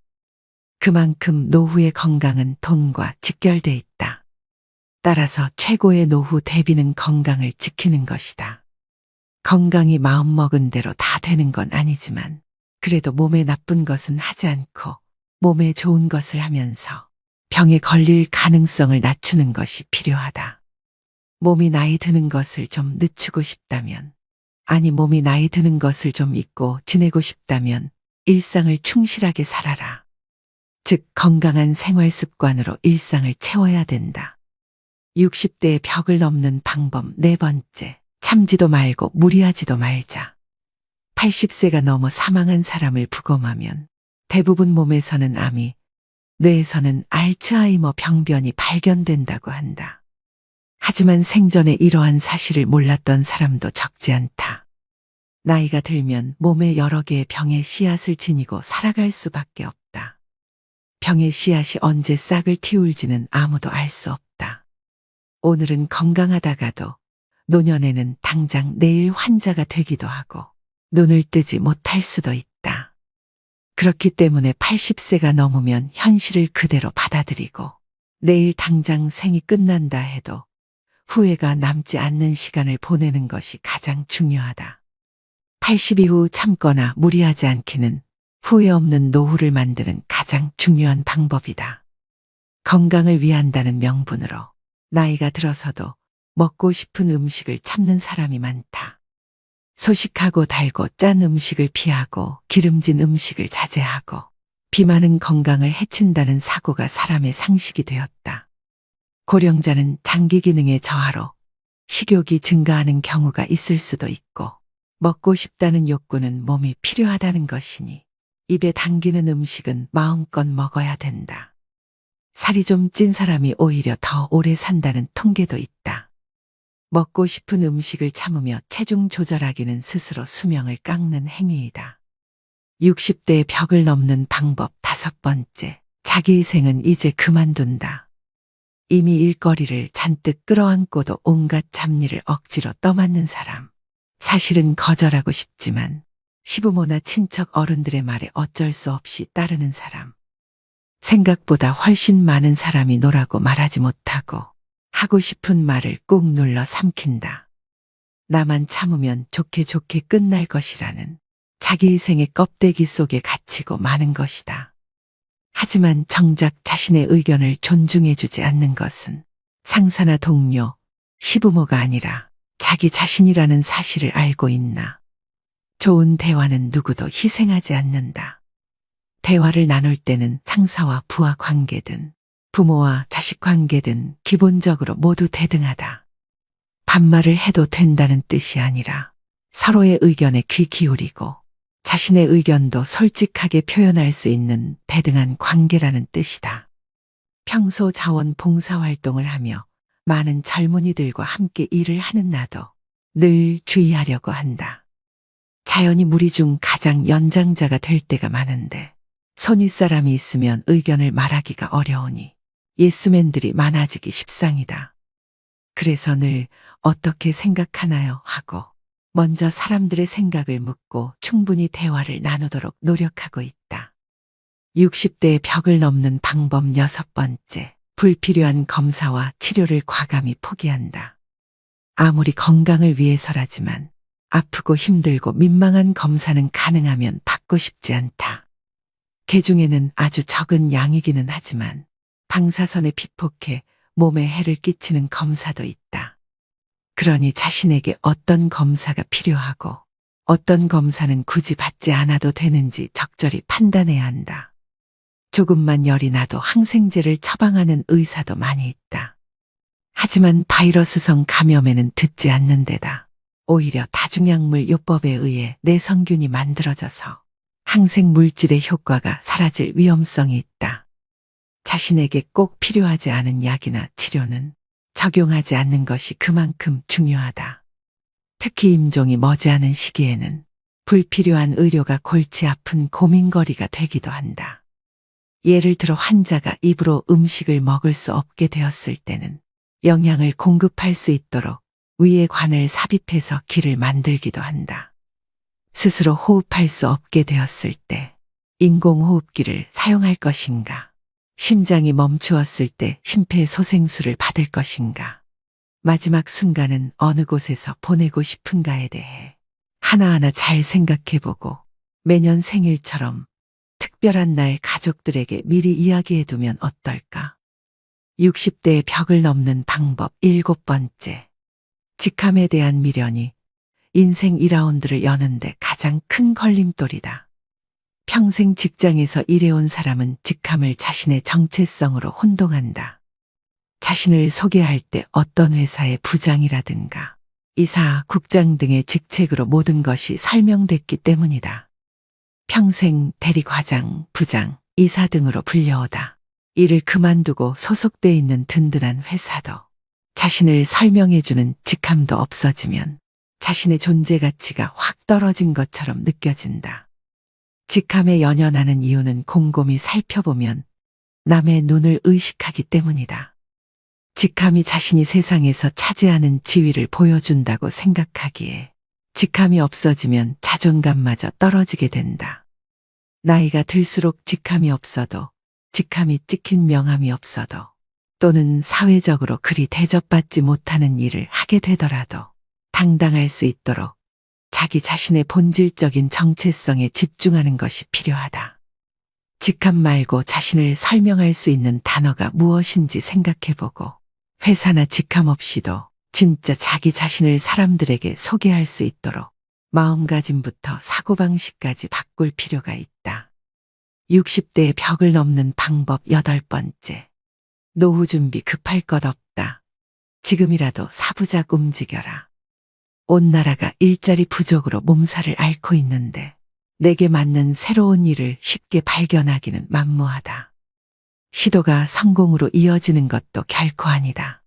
그만큼 노후의 건강은 돈과 직결돼 있다. 따라서 최고의 노후 대비는 건강을 지키는 것이다. 건강이 마음먹은 대로 다 되는 건 아니지만 그래도 몸에 나쁜 것은 하지 않고 몸에 좋은 것을 하면서 병에 걸릴 가능성을 낮추는 것이 필요하다. 몸이 나이 드는 것을 좀 늦추고 싶다면, 아니 몸이 나이 드는 것을 좀 잊고 지내고 싶다면 일상을 충실하게 살아라. 즉 건강한 생활 습관으로 일상을 채워야 된다. 60대의 벽을 넘는 방법 네 번째, 참지도 말고 무리하지도 말자. 80세가 넘어 사망한 사람을 부검하면 대부분 몸에서는 암이, 뇌에서는 알츠하이머 병변이 발견된다고 한다. 하지만 생전에 이러한 사실을 몰랐던 사람도 적지 않다. 나이가 들면 몸에 여러 개의 병의 씨앗을 지니고 살아갈 수밖에 없다. 병의 씨앗이 언제 싹을 틔울지는 아무도 알 수 없다. 오늘은 건강하다가도 노년에는 당장 내일 환자가 되기도 하고 눈을 뜨지 못할 수도 있다. 그렇기 때문에 80세가 넘으면 현실을 그대로 받아들이고 내일 당장 생이 끝난다 해도 후회가 남지 않는 시간을 보내는 것이 가장 중요하다. 80 이후 참거나 무리하지 않기는 후회 없는 노후를 만드는 가장 중요한 방법이다. 건강을 위한다는 명분으로 나이가 들어서도 먹고 싶은 음식을 참는 사람이 많다. 소식하고 달고 짠 음식을 피하고 기름진 음식을 자제하고 비 많은 건강을 해친다는 사고가 사람의 상식이 되었다. 고령자는 장기 기능의 저하로 식욕이 증가하는 경우가 있을 수도 있고 먹고 싶다는 욕구는 몸이 필요하다는 것이니 입에 당기는 음식은 마음껏 먹어야 된다. 살이 좀 찐 사람이 오히려 더 오래 산다는 통계도 있다. 먹고 싶은 음식을 참으며 체중 조절하기는 스스로 수명을 깎는 행위이다. 60대의 벽을 넘는 방법 다섯 번째, 자기희생은 이제 그만둔다. 이미 일거리를 잔뜩 끌어안고도 온갖 잡일을 억지로 떠맡는 사람. 사실은 거절하고 싶지만 시부모나 친척 어른들의 말에 어쩔 수 없이 따르는 사람. 생각보다 훨씬 많은 사람이 노라고 말하지 못하고 하고 싶은 말을 꾹 눌러 삼킨다. 나만 참으면 좋게 좋게 끝날 것이라는 자기희생의 껍데기 속에 갇히고 마는 것이다. 하지만 정작 자신의 의견을 존중해주지 않는 것은 상사나 동료, 시부모가 아니라 자기 자신이라는 사실을 알고 있나? 좋은 대화는 누구도 희생하지 않는다. 대화를 나눌 때는 상사와 부하 관계든 부모와 자식 관계든 기본적으로 모두 대등하다. 반말을 해도 된다는 뜻이 아니라 서로의 의견에 귀 기울이고 자신의 의견도 솔직하게 표현할 수 있는 대등한 관계라는 뜻이다. 평소 자원 봉사 활동을 하며 많은 젊은이들과 함께 일을 하는 나도 늘 주의하려고 한다. 자연히 무리 중 가장 연장자가 될 때가 많은데 손윗사람이 있으면 의견을 말하기가 어려우니 예스맨들이 많아지기 십상이다. 그래서 늘 어떻게 생각하나요? 하고 먼저 사람들의 생각을 묻고 충분히 대화를 나누도록 노력하고 있다. 60대의 벽을 넘는 방법 6번째, 불필요한 검사와 치료를 과감히 포기한다. 아무리 건강을 위해서라지만 아프고 힘들고 민망한 검사는 가능하면 받고 싶지 않다. 개중에는 아주 적은 양이기는 하지만 방사선에 피폭해 몸에 해를 끼치는 검사도 있다. 그러니 자신에게 어떤 검사가 필요하고 어떤 검사는 굳이 받지 않아도 되는지 적절히 판단해야 한다. 조금만 열이 나도 항생제를 처방하는 의사도 많이 있다. 하지만 바이러스성 감염에는 듣지 않는 데다 오히려 다중약물 요법에 의해 내성균이 만들어져서 항생 물질의 효과가 사라질 위험성이 있다. 자신에게 꼭 필요하지 않은 약이나 치료는 적용하지 않는 것이 그만큼 중요하다. 특히 임종이 머지않은 시기에는 불필요한 의료가 골치 아픈 고민거리가 되기도 한다. 예를 들어 환자가 입으로 음식을 먹을 수 없게 되었을 때는 영양을 공급할 수 있도록 위에 관을 삽입해서 기를 만들기도 한다. 스스로 호흡할 수 없게 되었을 때 인공호흡기를 사용할 것인가? 심장이 멈추었을 때 심폐소생술을 받을 것인가? 마지막 순간은 어느 곳에서 보내고 싶은가에 대해 하나하나 잘 생각해보고 매년 생일처럼 특별한 날 가족들에게 미리 이야기해두면 어떨까? 60대의 벽을 넘는 방법 7번째. 직함에 대한 미련이 인생 2라운드를 여는데 가장 큰 걸림돌이다. 평생 직장에서 일해온 사람은 직함을 자신의 정체성으로 혼동한다. 자신을 소개할 때 어떤 회사의 부장이라든가 이사, 국장 등의 직책으로 모든 것이 설명됐기 때문이다. 평생 대리과장, 부장, 이사 등으로 불려오다 일을 그만두고 소속돼 있는 든든한 회사도 자신을 설명해주는 직함도 없어지면 자신의 존재 가치가 확 떨어진 것처럼 느껴진다. 직함에 연연하는 이유는 곰곰이 살펴보면 남의 눈을 의식하기 때문이다. 직함이 자신이 세상에서 차지하는 지위를 보여준다고 생각하기에 직함이 없어지면 자존감마저 떨어지게 된다. 나이가 들수록 직함이 없어도 직함이 찍힌 명함이 없어도 또는 사회적으로 그리 대접받지 못하는 일을 하게 되더라도 당당할 수 있도록 자기 자신의 본질적인 정체성에 집중하는 것이 필요하다. 직함 말고 자신을 설명할 수 있는 단어가 무엇인지 생각해보고 회사나 직함 없이도 진짜 자기 자신을 사람들에게 소개할 수 있도록 마음가짐부터 사고방식까지 바꿀 필요가 있다. 60대의 벽을 넘는 방법 8번째. 노후 준비 급할 것 없다. 지금이라도 사부작 움직여라. 온 나라가 일자리 부족으로 몸살을 앓고 있는데 내게 맞는 새로운 일을 쉽게 발견하기는 만무하다. 시도가 성공으로 이어지는 것도 결코 아니다.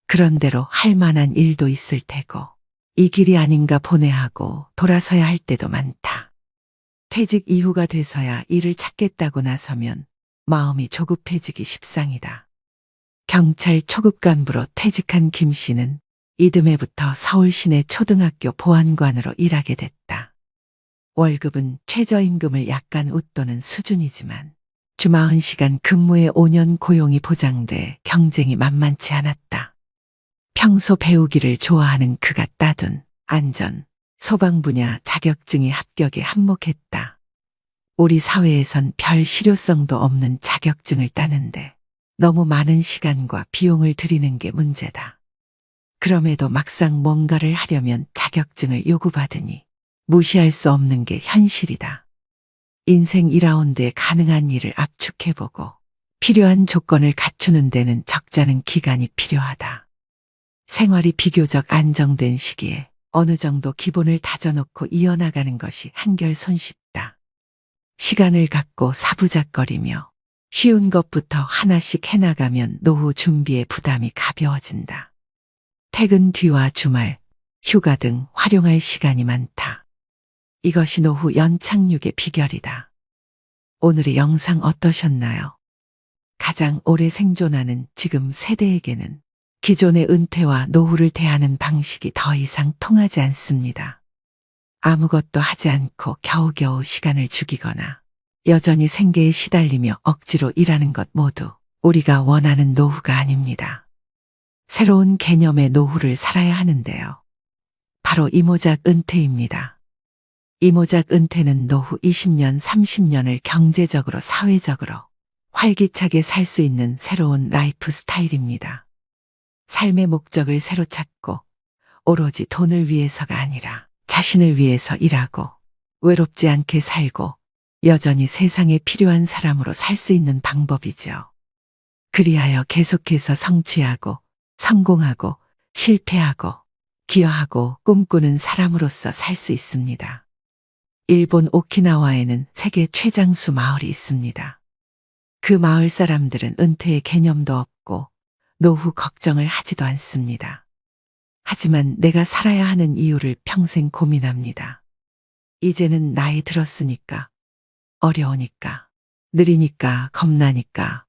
그런대로 할 만한 일도 있을 테고 이 길이 아닌가 보내하고 돌아서야 할 때도 많다. 퇴직 이후가 돼서야 일을 찾겠다고 나서면 마음이 조급해지기 십상이다. 경찰 초급 간부로 퇴직한 김 씨는 이듬해부터 서울 시내 초등학교 보안관으로 일하게 됐다. 월급은 최저임금을 약간 웃도는 수준이지만 주 40시간 근무에 5년 고용이 보장돼 경쟁이 만만치 않았다. 평소 배우기를 좋아하는 그가 따둔 안전, 소방 분야 자격증이 합격에 한몫했다. 우리 사회에선 별 실효성도 없는 자격증을 따는데 너무 많은 시간과 비용을 들이는 게 문제다. 그럼에도 막상 뭔가를 하려면 자격증을 요구받으니 무시할 수 없는 게 현실이다. 인생 2라운드에 가능한 일을 압축해보고 필요한 조건을 갖추는 데는 적잖은 기간이 필요하다. 생활이 비교적 안정된 시기에 어느 정도 기본을 다져놓고 이어나가는 것이 한결 손쉽다. 시간을 갖고 사부작거리며 쉬운 것부터 하나씩 해나가면 노후 준비의 부담이 가벼워진다. 퇴근 뒤와 주말, 휴가 등 활용할 시간이 많다. 이것이 노후 연착륙의 비결이다. 오늘의 영상 어떠셨나요? 가장 오래 생존하는 지금 세대에게는 기존의 은퇴와 노후를 대하는 방식이 더 이상 통하지 않습니다. 아무것도 하지 않고 겨우겨우 시간을 죽이거나 여전히 생계에 시달리며 억지로 일하는 것 모두 우리가 원하는 노후가 아닙니다. 새로운 개념의 노후를 살아야 하는데요. 바로 이모작 은퇴입니다. 이모작 은퇴는 노후 20년, 30년을 경제적으로, 사회적으로 활기차게 살 수 있는 새로운 라이프 스타일입니다. 삶의 목적을 새로 찾고 오로지 돈을 위해서가 아니라 자신을 위해서 일하고 외롭지 않게 살고 여전히 세상에 필요한 사람으로 살 수 있는 방법이죠. 그리하여 계속해서 성취하고 성공하고 실패하고 기여하고 꿈꾸는 사람으로서 살 수 있습니다. 일본 오키나와에는 세계 최장수 마을이 있습니다. 그 마을 사람들은 은퇴의 개념도 없고 노후 걱정을 하지도 않습니다. 하지만 내가 살아야 하는 이유를 평생 고민합니다. 이제는 나이 들었으니까, 어려우니까, 느리니까, 겁나니까,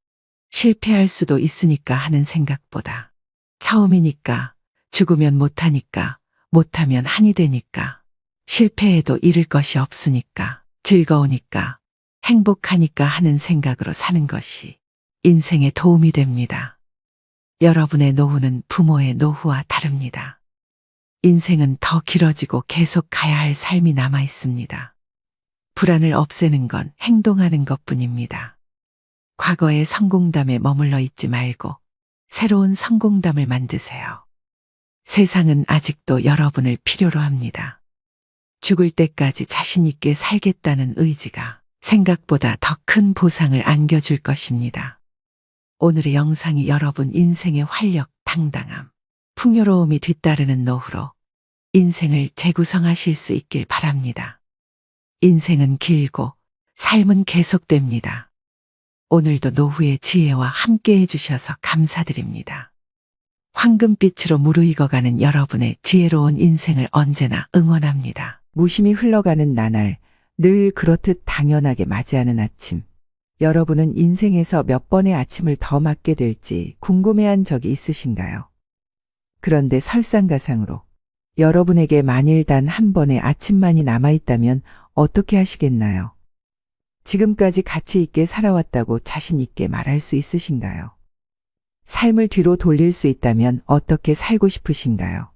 실패할 수도 있으니까 하는 생각보다 처음이니까, 죽으면 못하니까, 못하면 한이 되니까, 실패해도 잃을 것이 없으니까, 즐거우니까, 행복하니까 하는 생각으로 사는 것이 인생에 도움이 됩니다. 여러분의 노후는 부모의 노후와 다릅니다. 인생은 더 길어지고 계속 가야 할 삶이 남아 있습니다. 불안을 없애는 건 행동하는 것뿐입니다. 과거의 성공담에 머물러 있지 말고 새로운 성공담을 만드세요. 세상은 아직도 여러분을 필요로 합니다. 죽을 때까지 자신 있게 살겠다는 의지가 생각보다 더 큰 보상을 안겨줄 것입니다. 오늘의 영상이 여러분 인생의 활력, 당당함, 풍요로움이 뒤따르는 노후로 인생을 재구성하실 수 있길 바랍니다. 인생은 길고 삶은 계속됩니다. 오늘도 노후의 지혜와 함께 해주셔서 감사드립니다. 황금빛으로 무르익어가는 여러분의 지혜로운 인생을 언제나 응원합니다. 무심히 흘러가는 나날, 늘 그렇듯 당연하게 맞이하는 아침. 여러분은 인생에서 몇 번의 아침을 더 맞게 될지 궁금해한 적이 있으신가요? 그런데 설상가상으로 여러분에게 만일 단 한 번의 아침만이 남아있다면 어떻게 하시겠나요? 지금까지 가치 있게 살아왔다고 자신 있게 말할 수 있으신가요? 삶을 뒤로 돌릴 수 있다면 어떻게 살고 싶으신가요?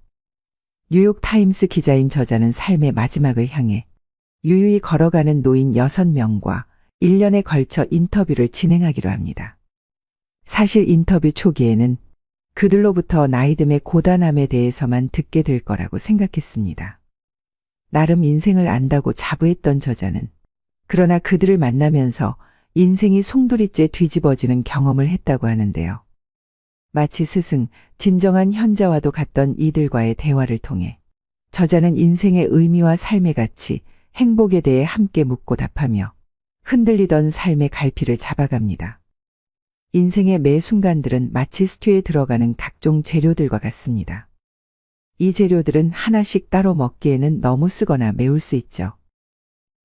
뉴욕타임스 기자인 저자는 삶의 마지막을 향해 유유히 걸어가는 노인 6명과 1년에 걸쳐 인터뷰를 진행하기로 합니다. 사실 인터뷰 초기에는 그들로부터 나이듦의 고단함에 대해서만 듣게 될 거라고 생각했습니다. 나름 인생을 안다고 자부했던 저자는 그러나 그들을 만나면서 인생이 송두리째 뒤집어지는 경험을 했다고 하는데요. 마치 스승, 진정한 현자와도 같던 이들과의 대화를 통해 저자는 인생의 의미와 삶의 가치, 행복에 대해 함께 묻고 답하며 흔들리던 삶의 갈피를 잡아갑니다. 인생의 매 순간들은 마치 스튜에 들어가는 각종 재료들과 같습니다. 이 재료들은 하나씩 따로 먹기에는 너무 쓰거나 매울 수 있죠.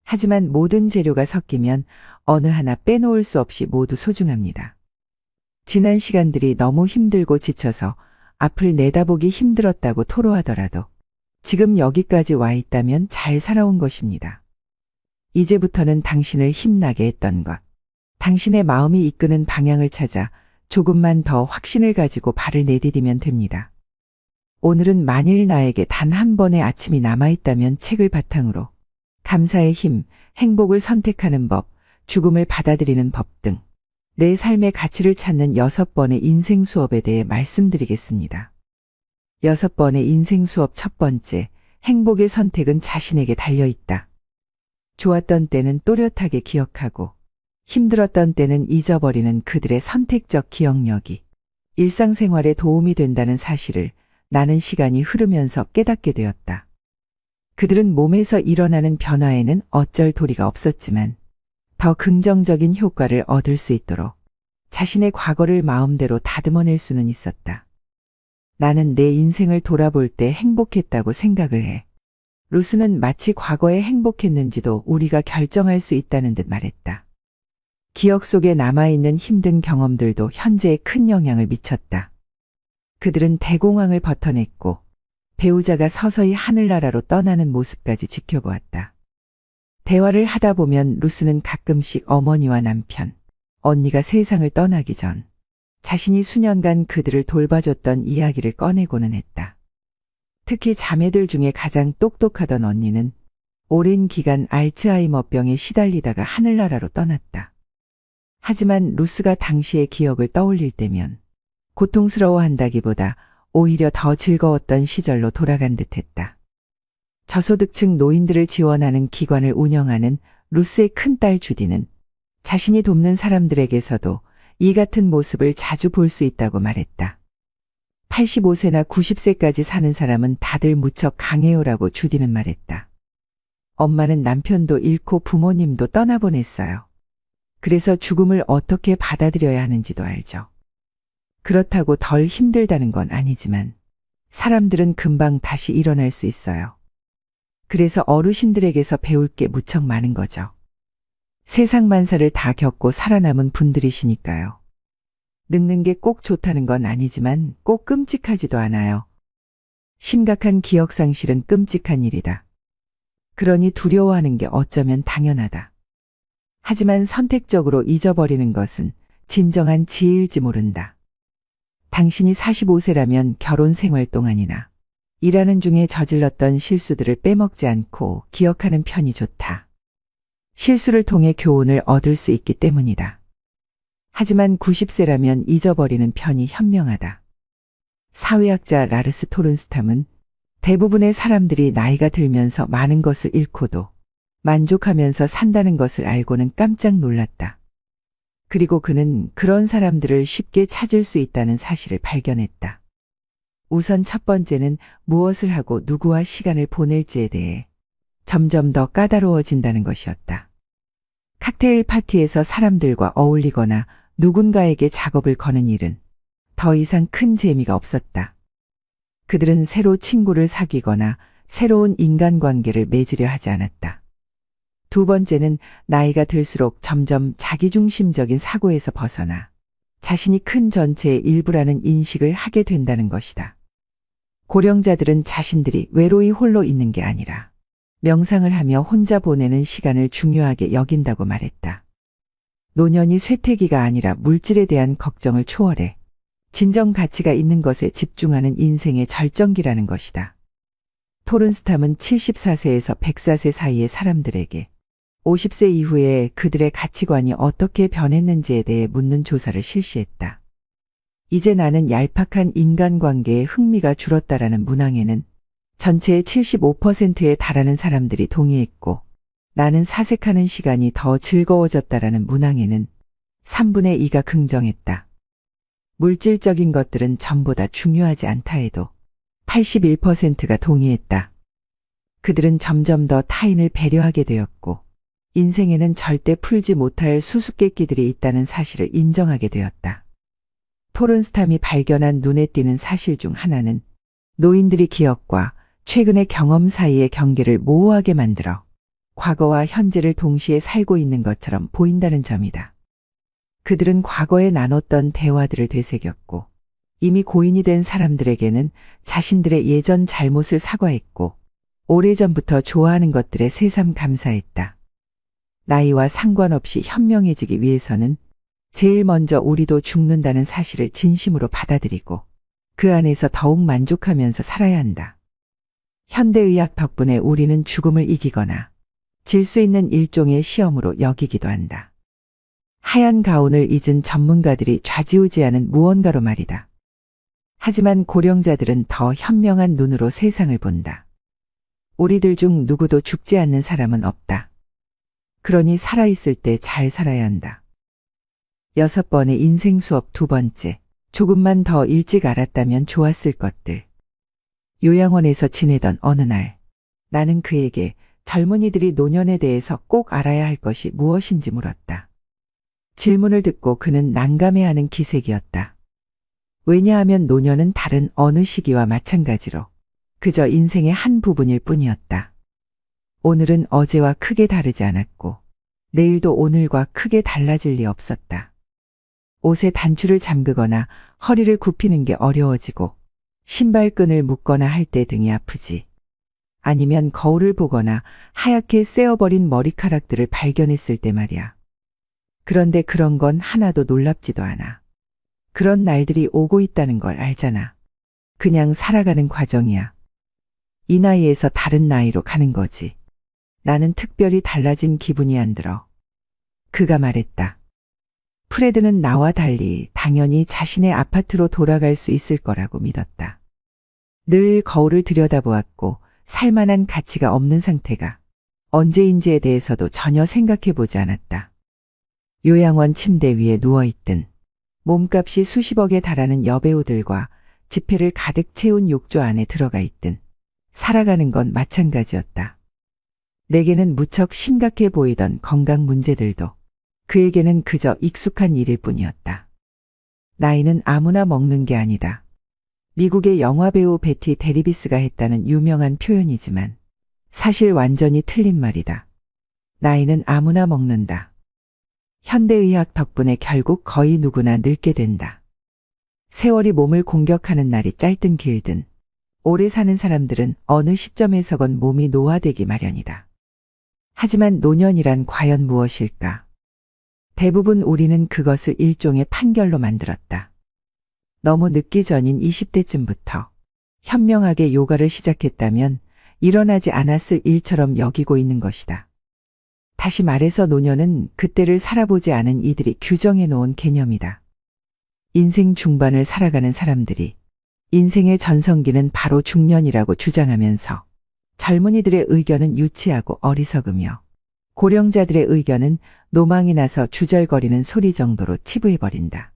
하지만 모든 재료가 섞이면 어느 하나 빼놓을 수 없이 모두 소중합니다. 지난 시간들이 너무 힘들고 지쳐서 앞을 내다보기 힘들었다고 토로하더라도 지금 여기까지 와 있다면 잘 살아온 것입니다. 이제부터는 당신을 힘나게 했던 것, 당신의 마음이 이끄는 방향을 찾아 조금만 더 확신을 가지고 발을 내디디면 됩니다. 오늘은 만일 나에게 단 한 번의 아침이 남아있다면 책을 바탕으로 감사의 힘, 행복을 선택하는 법, 죽음을 받아들이는 법 등 내 삶의 가치를 찾는 6번의 인생 수업에 대해 말씀드리겠습니다. 6번의 인생 수업 첫 번째, 행복의 선택은 자신에게 달려있다. 좋았던 때는 또렷하게 기억하고 힘들었던 때는 잊어버리는 그들의 선택적 기억력이 일상생활에 도움이 된다는 사실을 나는 시간이 흐르면서 깨닫게 되었다. 그들은 몸에서 일어나는 변화에는 어쩔 도리가 없었지만 더 긍정적인 효과를 얻을 수 있도록 자신의 과거를 마음대로 다듬어낼 수는 있었다. 나는 내 인생을 돌아볼 때 행복했다고 생각을 해. 루스는 마치 과거에 행복했는지도 우리가 결정할 수 있다는 듯 말했다. 기억 속에 남아있는 힘든 경험들도 현재에 큰 영향을 미쳤다. 그들은 대공황을 버텨냈고 배우자가 서서히 하늘나라로 떠나는 모습까지 지켜보았다. 대화를 하다 보면 루스는 가끔씩 어머니와 남편, 언니가 세상을 떠나기 전 자신이 수년간 그들을 돌봐줬던 이야기를 꺼내고는 했다. 특히 자매들 중에 가장 똑똑하던 언니는 오랜 기간 알츠하이머병에 시달리다가 하늘나라로 떠났다. 하지만 루스가 당시의 기억을 떠올릴 때면 고통스러워한다기보다 오히려 더 즐거웠던 시절로 돌아간 듯했다. 저소득층 노인들을 지원하는 기관을 운영하는 루스의 큰딸 주디는 자신이 돕는 사람들에게서도 이 같은 모습을 자주 볼 수 있다고 말했다. 85세나 90세까지 사는 사람은 다들 무척 강해요라고 주디는 말했다. 엄마는 남편도 잃고 부모님도 떠나보냈어요. 그래서 죽음을 어떻게 받아들여야 하는지도 알죠. 그렇다고 덜 힘들다는 건 아니지만 사람들은 금방 다시 일어날 수 있어요. 그래서 어르신들에게서 배울 게 무척 많은 거죠. 세상 만사를 다 겪고 살아남은 분들이시니까요. 늙는 게 꼭 좋다는 건 아니지만 꼭 끔찍하지도 않아요. 심각한 기억 상실은 끔찍한 일이다. 그러니 두려워하는 게 어쩌면 당연하다. 하지만 선택적으로 잊어버리는 것은 진정한 지혜일지 모른다. 당신이 45세라면 결혼 생활 동안이나 일하는 중에 저질렀던 실수들을 빼먹지 않고 기억하는 편이 좋다. 실수를 통해 교훈을 얻을 수 있기 때문이다. 하지만 90세라면 잊어버리는 편이 현명하다. 사회학자 라르스 토른스탐은 대부분의 사람들이 나이가 들면서 많은 것을 잃고도 만족하면서 산다는 것을 알고는 깜짝 놀랐다. 그리고 그는 그런 사람들을 쉽게 찾을 수 있다는 사실을 발견했다. 우선 첫 번째는 무엇을 하고 누구와 시간을 보낼지에 대해 점점 더 까다로워진다는 것이었다. 칵테일 파티에서 사람들과 어울리거나 누군가에게 작업을 거는 일은 더 이상 큰 재미가 없었다. 그들은 새로 친구를 사귀거나 새로운 인간관계를 맺으려 하지 않았다. 두 번째는 나이가 들수록 점점 자기중심적인 사고에서 벗어나 자신이 큰 전체의 일부라는 인식을 하게 된다는 것이다. 고령자들은 자신들이 외로이 홀로 있는 게 아니라 명상을 하며 혼자 보내는 시간을 중요하게 여긴다고 말했다. 노년이 쇠퇴기가 아니라 물질에 대한 걱정을 초월해 진정 가치가 있는 것에 집중하는 인생의 절정기라는 것이다. 토른스탐은 74세에서 104세 사이의 사람들에게 50세 이후에 그들의 가치관이 어떻게 변했는지에 대해 묻는 조사를 실시했다. 이제 나는 얄팍한 인간관계에 흥미가 줄었다라는 문항에는 전체의 75%에 달하는 사람들이 동의했고 나는 사색하는 시간이 더 즐거워졌다라는 문항에는 3분의 2가 긍정했다. 물질적인 것들은 전부 다 중요하지 않다 해도 81%가 동의했다. 그들은 점점 더 타인을 배려하게 되었고 인생에는 절대 풀지 못할 수수께끼들이 있다는 사실을 인정하게 되었다. 토른스탐이 발견한 눈에 띄는 사실 중 하나는 노인들이 기억과 최근의 경험 사이의 경계를 모호하게 만들어 과거와 현재를 동시에 살고 있는 것처럼 보인다는 점이다. 그들은 과거에 나눴던 대화들을 되새겼고 이미 고인이 된 사람들에게는 자신들의 예전 잘못을 사과했고 오래전부터 좋아하는 것들에 새삼 감사했다. 나이와 상관없이 현명해지기 위해서는 제일 먼저 우리도 죽는다는 사실을 진심으로 받아들이고 그 안에서 더욱 만족하면서 살아야 한다. 현대의학 덕분에 우리는 죽음을 이기거나 질 수 있는 일종의 시험으로 여기기도 한다. 하얀 가운을 잊은 전문가들이 좌지우지하는 무언가로 말이다. 하지만 고령자들은 더 현명한 눈으로 세상을 본다. 우리들 중 누구도 죽지 않는 사람은 없다. 그러니 살아있을 때 잘 살아야 한다. 6번의 인생 수업 2번째. 조금만 더 일찍 알았다면 좋았을 것들. 요양원에서 지내던 어느 날, 나는 그에게 젊은이들이 노년에 대해서 꼭 알아야 할 것이 무엇인지 물었다. 질문을 듣고 그는 난감해하는 기색이었다. 왜냐하면 노년은 다른 어느 시기와 마찬가지로 그저 인생의 한 부분일 뿐이었다. 오늘은 어제와 크게 다르지 않았고 내일도 오늘과 크게 달라질 리 없었다. 옷에 단추를 잠그거나 허리를 굽히는 게 어려워지고 신발끈을 묶거나 할 때 등이 아프지. 아니면 거울을 보거나 하얗게 쎄어버린 머리카락들을 발견했을 때 말이야. 그런데 그런 건 하나도 놀랍지도 않아. 그런 날들이 오고 있다는 걸 알잖아. 그냥 살아가는 과정이야. 이 나이에서 다른 나이로 가는 거지. 나는 특별히 달라진 기분이 안 들어. 그가 말했다. 프레드는 나와 달리 당연히 자신의 아파트로 돌아갈 수 있을 거라고 믿었다. 늘 거울을 들여다보았고 살만한 가치가 없는 상태가 언제인지에 대해서도 전혀 생각해보지 않았다. 요양원 침대 위에 누워있든 몸값이 수십억에 달하는 여배우들과 지폐를 가득 채운 욕조 안에 들어가 있든 살아가는 건 마찬가지였다. 내게는 무척 심각해 보이던 건강 문제들도 그에게는 그저 익숙한 일일 뿐이었다. 나이는 아무나 먹는 게 아니다. 미국의 영화배우 베티 데리비스가 했다는 유명한 표현이지만 사실 완전히 틀린 말이다. 나이는 아무나 먹는다. 현대의학 덕분에 결국 거의 누구나 늙게 된다. 세월이 몸을 공격하는 날이 짧든 길든 오래 사는 사람들은 어느 시점에서건 몸이 노화되기 마련이다. 하지만 노년이란 과연 무엇일까? 대부분 우리는 그것을 일종의 판결로 만들었다. 너무 늦기 전인 20대쯤부터 현명하게 요가를 시작했다면 일어나지 않았을 일처럼 여기고 있는 것이다. 다시 말해서 노년은 그때를 살아보지 않은 이들이 규정해 놓은 개념이다. 인생 중반을 살아가는 사람들이 인생의 전성기는 바로 중년이라고 주장하면서 젊은이들의 의견은 유치하고 어리석으며 고령자들의 의견은 노망이 나서 주절거리는 소리 정도로 치부해버린다.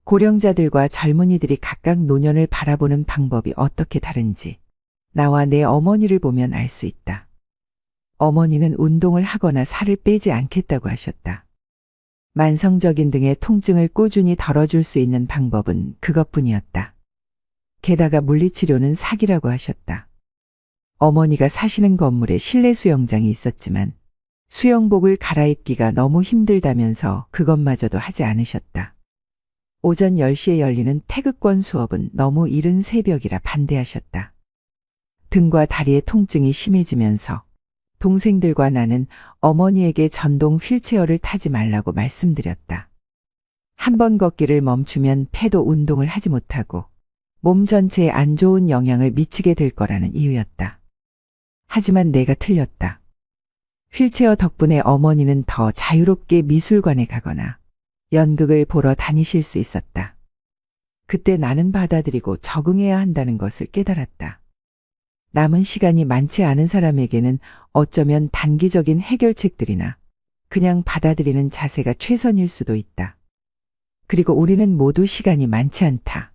고령자들과 젊은이들이 각각 노년을 바라보는 방법이 어떻게 다른지 나와 내 어머니를 보면 알 수 있다. 어머니는 운동을 하거나 살을 빼지 않겠다고 하셨다. 만성적인 등의 통증을 꾸준히 덜어줄 수 있는 방법은 그것뿐이었다. 게다가 물리치료는 사기라고 하셨다. 어머니가 사시는 건물에 실내 수영장이 있었지만 수영복을 갈아입기가 너무 힘들다면서 그것마저도 하지 않으셨다. 오전 10시에 열리는 태극권 수업은 너무 이른 새벽이라 반대하셨다. 등과 다리의 통증이 심해지면서 동생들과 나는 어머니에게 전동 휠체어를 타지 말라고 말씀드렸다. 한 번 걷기를 멈추면 폐도 운동을 하지 못하고 몸 전체에 안 좋은 영향을 미치게 될 거라는 이유였다. 하지만 내가 틀렸다. 휠체어 덕분에 어머니는 더 자유롭게 미술관에 가거나 연극을 보러 다니실 수 있었다. 그때 나는 받아들이고 적응해야 한다는 것을 깨달았다. 남은 시간이 많지 않은 사람에게는 어쩌면 단기적인 해결책들이나 그냥 받아들이는 자세가 최선일 수도 있다. 그리고 우리는 모두 시간이 많지 않다.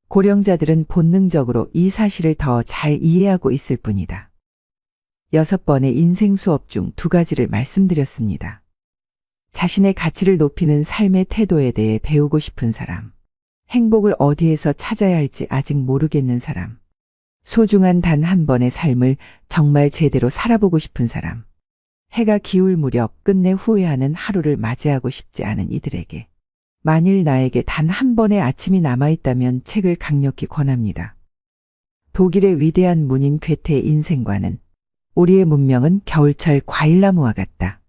고령자들은 본능적으로 이 사실을 더 잘 이해하고 있을 뿐이다. 6번의 인생 수업 중 2가지를 말씀드렸습니다. 자신의 가치를 높이는 삶의 태도에 대해 배우고 싶은 사람, 행복을 어디에서 찾아야 할지 아직 모르겠는 사람, 소중한 단 한 번의 삶을 정말 제대로 살아보고 싶은 사람, 해가 기울 무렵 끝내 후회하는 하루를 맞이하고 싶지 않은 이들에게 만일 나에게 단 한 번의 아침이 남아있다면 책을 강력히 권합니다. 독일의 위대한 문인 괴테의 인생과는 우리의 문명은 겨울철 과일나무와 같다.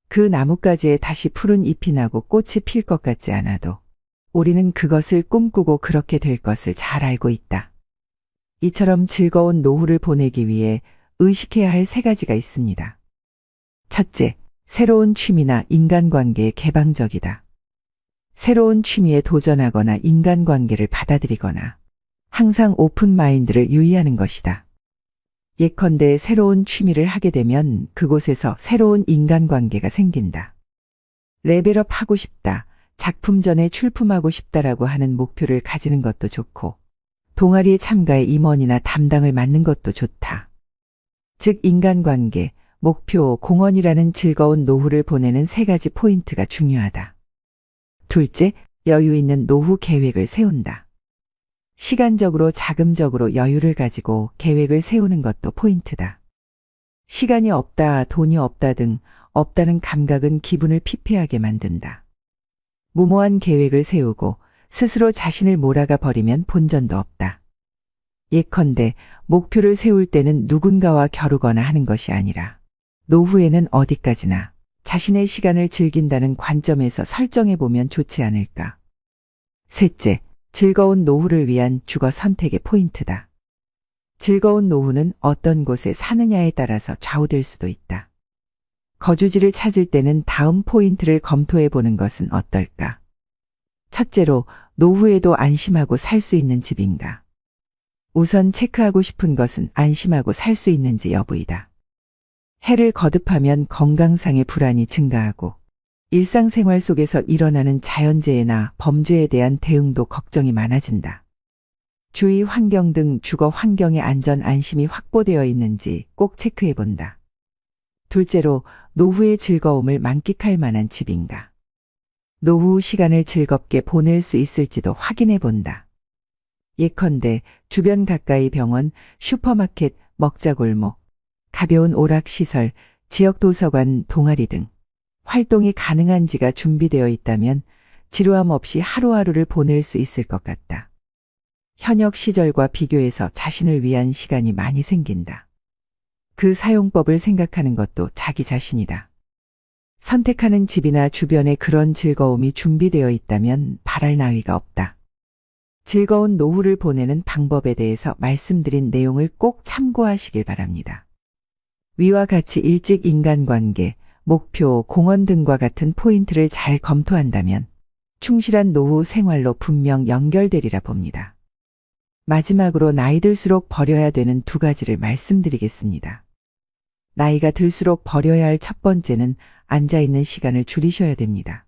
그 나뭇가지에 다시 푸른 잎이 나고 꽃이 필 것 같지 않아도 우리는 그것을 꿈꾸고 그렇게 될 것을 잘 알고 있다. 이처럼 즐거운 노후를 보내기 위해 의식해야 할 3가지가 있습니다. 첫째, 새로운 취미나 인간관계에 개방적이다. 새로운 취미에 도전하거나 인간관계를 받아들이거나 항상 오픈 마인드를 유의하는 것이다. 예컨대 새로운 취미를 하게 되면 그곳에서 새로운 인간관계가 생긴다. 레벨업 하고 싶다, 작품 전에 출품하고 싶다라고 하는 목표를 가지는 것도 좋고, 동아리에 참가해 임원이나 담당을 맡는 것도 좋다. 즉 인간관계, 목표, 공헌이라는 즐거운 노후를 보내는 세 가지 포인트가 중요하다. 둘째, 여유 있는 노후 계획을 세운다. 시간적으로 자금적으로 여유를 가지고 계획을 세우는 것도 포인트다. 시간이 없다, 돈이 없다 등 없다는 감각은 기분을 피폐하게 만든다. 무모한 계획을 세우고 스스로 자신을 몰아가 버리면 본전도 없다. 예컨대 목표를 세울 때는 누군가와 겨루거나 하는 것이 아니라 노후에는 어디까지나 자신의 시간을 즐긴다는 관점에서 설정해 보면 좋지 않을까. 셋째, 즐거운 노후를 위한 주거 선택의 포인트다. 즐거운 노후는 어떤 곳에 사느냐에 따라서 좌우될 수도 있다. 거주지를 찾을 때는 다음 포인트를 검토해 보는 것은 어떨까? 첫째로, 노후에도 안심하고 살 수 있는 집인가? 우선 체크하고 싶은 것은 안심하고 살 수 있는지 여부이다. 해를 거듭하면 건강상의 불안이 증가하고 일상생활 속에서 일어나는 자연재해나 범죄에 대한 대응도 걱정이 많아진다. 주위 환경 등 주거 환경의 안전 안심이 확보되어 있는지 꼭 체크해 본다. 둘째로, 노후의 즐거움을 만끽할 만한 집인가? 노후 시간을 즐겁게 보낼 수 있을지도 확인해 본다. 예컨대 주변 가까이 병원, 슈퍼마켓, 먹자골목, 가벼운 오락시설, 지역 도서관, 동아리 등 활동이 가능한지가 준비되어 있다면 지루함 없이 하루하루를 보낼 수 있을 것 같다. 현역 시절과 비교해서 자신을 위한 시간이 많이 생긴다. 그 사용법을 생각하는 것도 자기 자신이다. 선택하는 집이나 주변에 그런 즐거움이 준비되어 있다면 바랄 나위가 없다. 즐거운 노후를 보내는 방법에 대해서 말씀드린 내용을 꼭 참고하시길 바랍니다. 위와 같이 일찍 인간관계, 목표, 공헌 등과 같은 포인트를 잘 검토한다면 충실한 노후 생활로 분명 연결되리라 봅니다. 마지막으로 나이 들수록 버려야 되는 두 가지를 말씀드리겠습니다. 나이가 들수록 버려야 할 첫 번째는 앉아있는 시간을 줄이셔야 됩니다.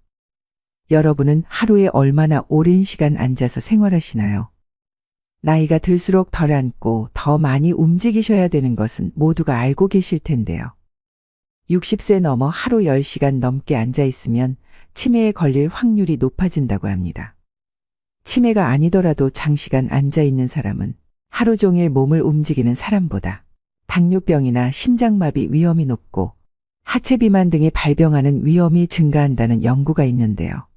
여러분은 하루에 얼마나 오랜 시간 앉아서 생활하시나요? 나이가 들수록 덜 앉고 더 많이 움직이셔야 되는 것은 모두가 알고 계실 텐데요. 60세 넘어 하루 10시간 넘게 앉아 있으면 치매에 걸릴 확률이 높아진다고 합니다. 치매가 아니더라도 장시간 앉아 있는 사람은 하루 종일 몸을 움직이는 사람보다 당뇨병이나 심장마비 위험이 높고 하체 비만 등의 발병하는 위험이 증가한다는 연구가 있는데요.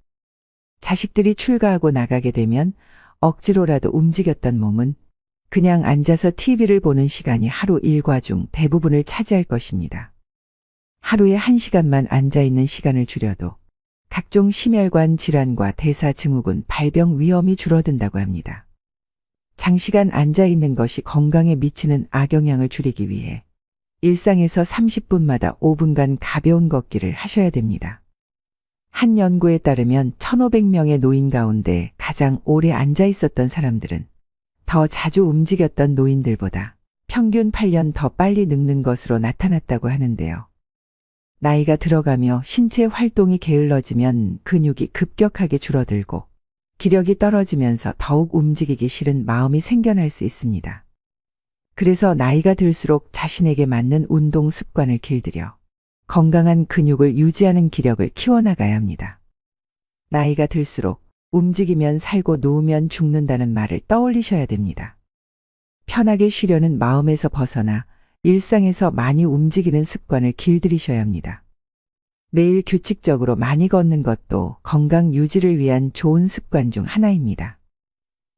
자식들이 출가하고 나가게 되면 억지로라도 움직였던 몸은 그냥 앉아서 TV를 보는 시간이 하루 일과 중 대부분을 차지할 것입니다. 하루에 1시간만 앉아있는 시간을 줄여도 각종 심혈관 질환과 대사증후군 발병 위험이 줄어든다고 합니다. 장시간 앉아있는 것이 건강에 미치는 악영향을 줄이기 위해 일상에서 30분마다 5분간 가벼운 걷기를 하셔야 됩니다. 한 연구에 따르면 1,500명의 노인 가운데 가장 오래 앉아 있었던 사람들은 더 자주 움직였던 노인들보다 평균 8년 더 빨리 늙는 것으로 나타났다고 하는데요. 나이가 들어가며 신체 활동이 게을러지면 근육이 급격하게 줄어들고 기력이 떨어지면서 더욱 움직이기 싫은 마음이 생겨날 수 있습니다. 그래서 나이가 들수록 자신에게 맞는 운동 습관을 길들여 건강한 근육을 유지하는 기력을 키워나가야 합니다. 나이가 들수록 움직이면 살고 누우면 죽는다는 말을 떠올리셔야 됩니다. 편하게 쉬려는 마음에서 벗어나 일상에서 많이 움직이는 습관을 길들이셔야 합니다. 매일 규칙적으로 많이 걷는 것도 건강 유지를 위한 좋은 습관 중 하나입니다.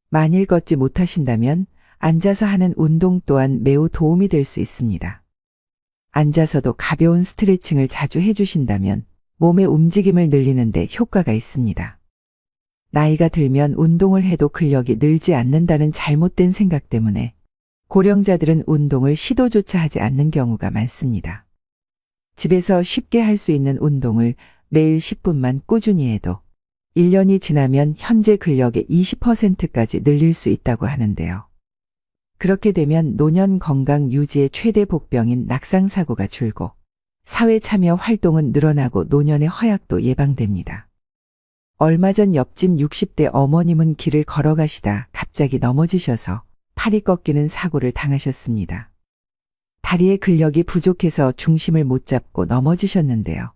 만일 걷지 못하신다면 앉아서 하는 운동 또한 매우 도움이 될 수 있습니다. 앉아서도 가벼운 스트레칭을 자주 해주신다면 몸의 움직임을 늘리는 데 효과가 있습니다. 나이가 들면 운동을 해도 근력이 늘지 않는다는 잘못된 생각 때문에 고령자들은 운동을 시도조차 하지 않는 경우가 많습니다. 집에서 쉽게 할 수 있는 운동을 매일 10분만 꾸준히 해도 1년이 지나면 현재 근력의 20%까지 늘릴 수 있다고 하는데요. 그렇게 되면 노년 건강 유지의 최대 복병인 낙상사고가 줄고 사회 참여 활동은 늘어나고 노년의 허약도 예방됩니다. 얼마 전 옆집 60대 어머님은 길을 걸어가시다 갑자기 넘어지셔서 팔이 꺾이는 사고를 당하셨습니다. 다리의 근력이 부족해서 중심을 못 잡고 넘어지셨는데요.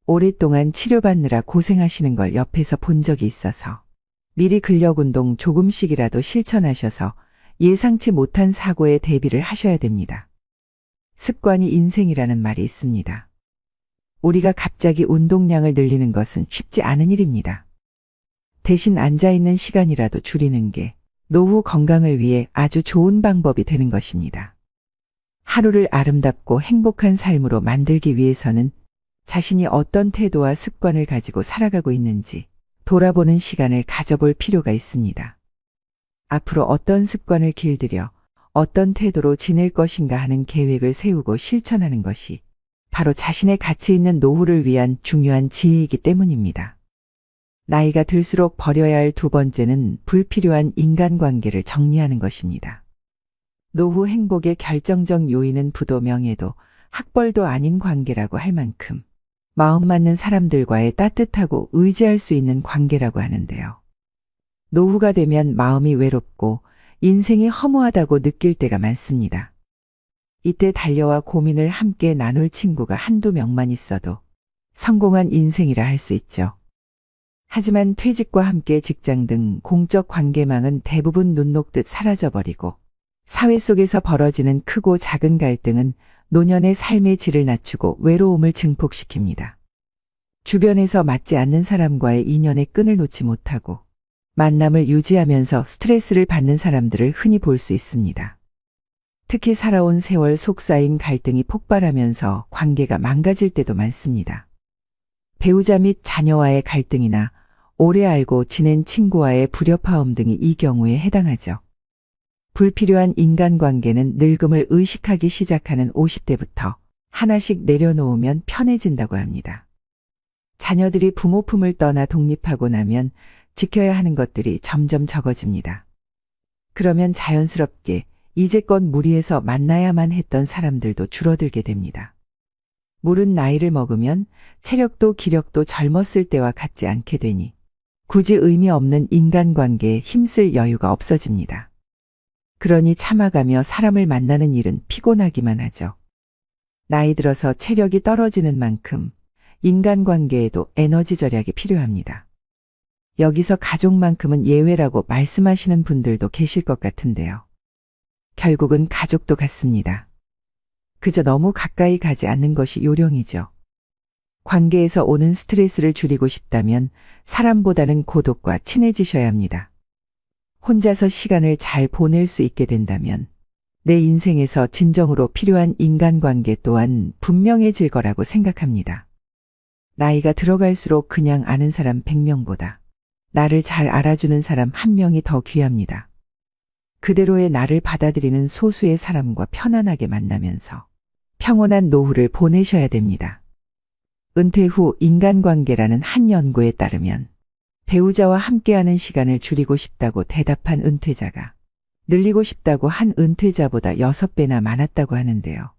오랫동안 치료받느라 고생하시는 걸 옆에서 본 적이 있어서 미리 근력 운동 조금씩이라도 실천하셔서 예상치 못한 사고에 대비를 하셔야 됩니다. 습관이 인생이라는 말이 있습니다. 우리가 갑자기 운동량을 늘리는 것은 쉽지 않은 일입니다. 대신 앉아있는 시간이라도 줄이는 게 노후 건강을 위해 아주 좋은 방법이 되는 것입니다. 하루를 아름답고 행복한 삶으로 만들기 위해서는 자신이 어떤 태도와 습관을 가지고 살아가고 있는지 돌아보는 시간을 가져볼 필요가 있습니다. 앞으로 어떤 습관을 길들여 어떤 태도로 지낼 것인가 하는 계획을 세우고 실천하는 것이 바로 자신의 가치 있는 노후를 위한 중요한 지혜이기 때문입니다. 나이가 들수록 버려야 할 두 번째는 불필요한 인간관계를 정리하는 것입니다. 노후 행복의 결정적 요인은 부도 명예도 학벌도 아닌 관계라고 할 만큼 마음 맞는 사람들과의 따뜻하고 의지할 수 있는 관계라고 하는데요. 노후가 되면 마음이 외롭고 인생이 허무하다고 느낄 때가 많습니다. 이때 달려와 고민을 함께 나눌 친구가 한두 명만 있어도 성공한 인생이라 할 수 있죠. 하지만 퇴직과 함께 직장 등 공적 관계망은 대부분 눈 녹듯 사라져버리고 사회 속에서 벌어지는 크고 작은 갈등은 노년의 삶의 질을 낮추고 외로움을 증폭시킵니다. 주변에서 맞지 않는 사람과의 인연의 끈을 놓지 못하고 만남을 유지하면서 스트레스를 받는 사람들을 흔히 볼 수 있습니다. 특히 살아온 세월 속쌓인 갈등이 폭발하면서 관계가 망가질 때도 많습니다. 배우자 및 자녀와의 갈등이나 오래 알고 지낸 친구와의 불협화음 등이 이 경우에 해당하죠. 불필요한 인간관계는 늙음을 의식하기 시작하는 50대부터 하나씩 내려놓으면 편해진다고 합니다. 자녀들이 부모 품을 떠나 독립하고 나면 지켜야 하는 것들이 점점 적어집니다. 그러면 자연스럽게 이제껏 무리해서 만나야만 했던 사람들도 줄어들게 됩니다. 물은 나이를 먹으면 체력도 기력도 젊었을 때와 같지 않게 되니 굳이 의미 없는 인간관계에 힘쓸 여유가 없어집니다. 그러니 참아가며 사람을 만나는 일은 피곤하기만 하죠. 나이 들어서 체력이 떨어지는 만큼 인간관계에도 에너지 절약이 필요합니다. 여기서 가족만큼은 예외라고 말씀하시는 분들도 계실 것 같은데요. 결국은 가족도 같습니다. 그저 너무 가까이 가지 않는 것이 요령이죠. 관계에서 오는 스트레스를 줄이고 싶다면 사람보다는 고독과 친해지셔야 합니다. 혼자서 시간을 잘 보낼 수 있게 된다면 내 인생에서 진정으로 필요한 인간관계 또한 분명해질 거라고 생각합니다. 나이가 들어갈수록 그냥 아는 사람 100명보다 나를 잘 알아주는 사람 1명이 더 귀합니다. 그대로의 나를 받아들이는 소수의 사람과 편안하게 만나면서 평온한 노후를 보내셔야 됩니다. 은퇴 후 인간관계라는 한 연구에 따르면 배우자와 함께하는 시간을 줄이고 싶다고 대답한 은퇴자가 늘리고 싶다고 한 은퇴자보다 6배나 많았다고 하는데요.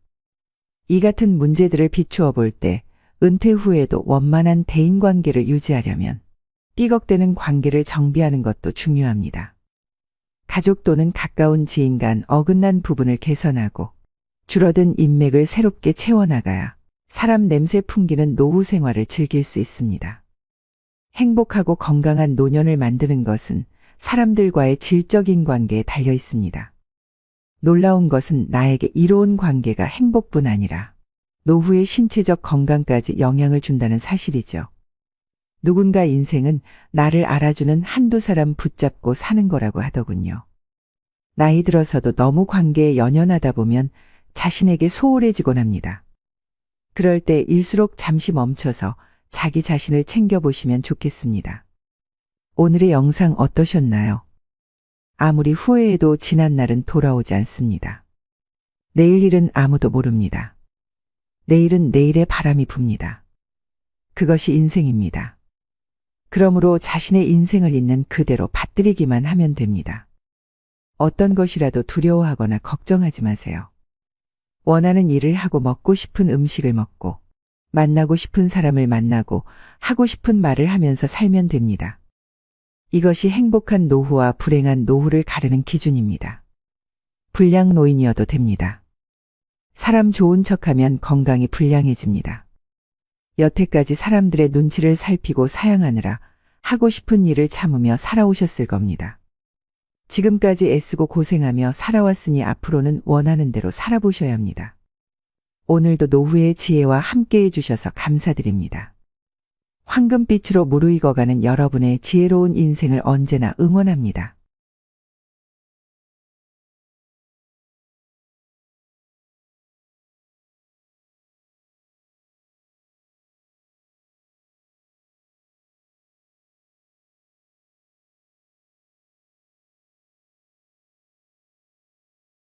이 같은 문제들을 비추어 볼 때 은퇴 후에도 원만한 대인관계를 유지하려면 삐걱대는 관계를 정비하는 것도 중요합니다. 가족 또는 가까운 지인 간 어긋난 부분을 개선하고 줄어든 인맥을 새롭게 채워나가야 사람 냄새 풍기는 노후 생활을 즐길 수 있습니다. 행복하고 건강한 노년을 만드는 것은 사람들과의 질적인 관계에 달려 있습니다. 놀라운 것은 나에게 이로운 관계가 행복뿐 아니라 노후의 신체적 건강까지 영향을 준다는 사실이죠. 누군가 인생은 나를 알아주는 한두 사람 붙잡고 사는 거라고 하더군요. 나이 들어서도 너무 관계에 연연하다 보면 자신에게 소홀해지곤 합니다. 그럴 때 일수록 잠시 멈춰서 자기 자신을 챙겨보시면 좋겠습니다. 오늘의 영상 어떠셨나요? 아무리 후회해도 지난 날은 돌아오지 않습니다. 내일 일은 아무도 모릅니다. 내일은 내일의 바람이 붑니다. 그것이 인생입니다. 그러므로 자신의 인생을 있는 그대로 받들이기만 하면 됩니다. 어떤 것이라도 두려워하거나 걱정하지 마세요. 원하는 일을 하고 먹고 싶은 음식을 먹고 만나고 싶은 사람을 만나고 하고 싶은 말을 하면서 살면 됩니다. 이것이 행복한 노후와 불행한 노후를 가르는 기준입니다. 불량 노인이어도 됩니다. 사람 좋은 척하면 건강이 불량해집니다. 여태까지 사람들의 눈치를 살피고 사양하느라 하고 싶은 일을 참으며 살아오셨을 겁니다. 지금까지 애쓰고 고생하며 살아왔으니 앞으로는 원하는 대로 살아보셔야 합니다. 오늘도 노후의 지혜와 함께해 주셔서 감사드립니다. 황금빛으로 무르익어가는 여러분의 지혜로운 인생을 언제나 응원합니다.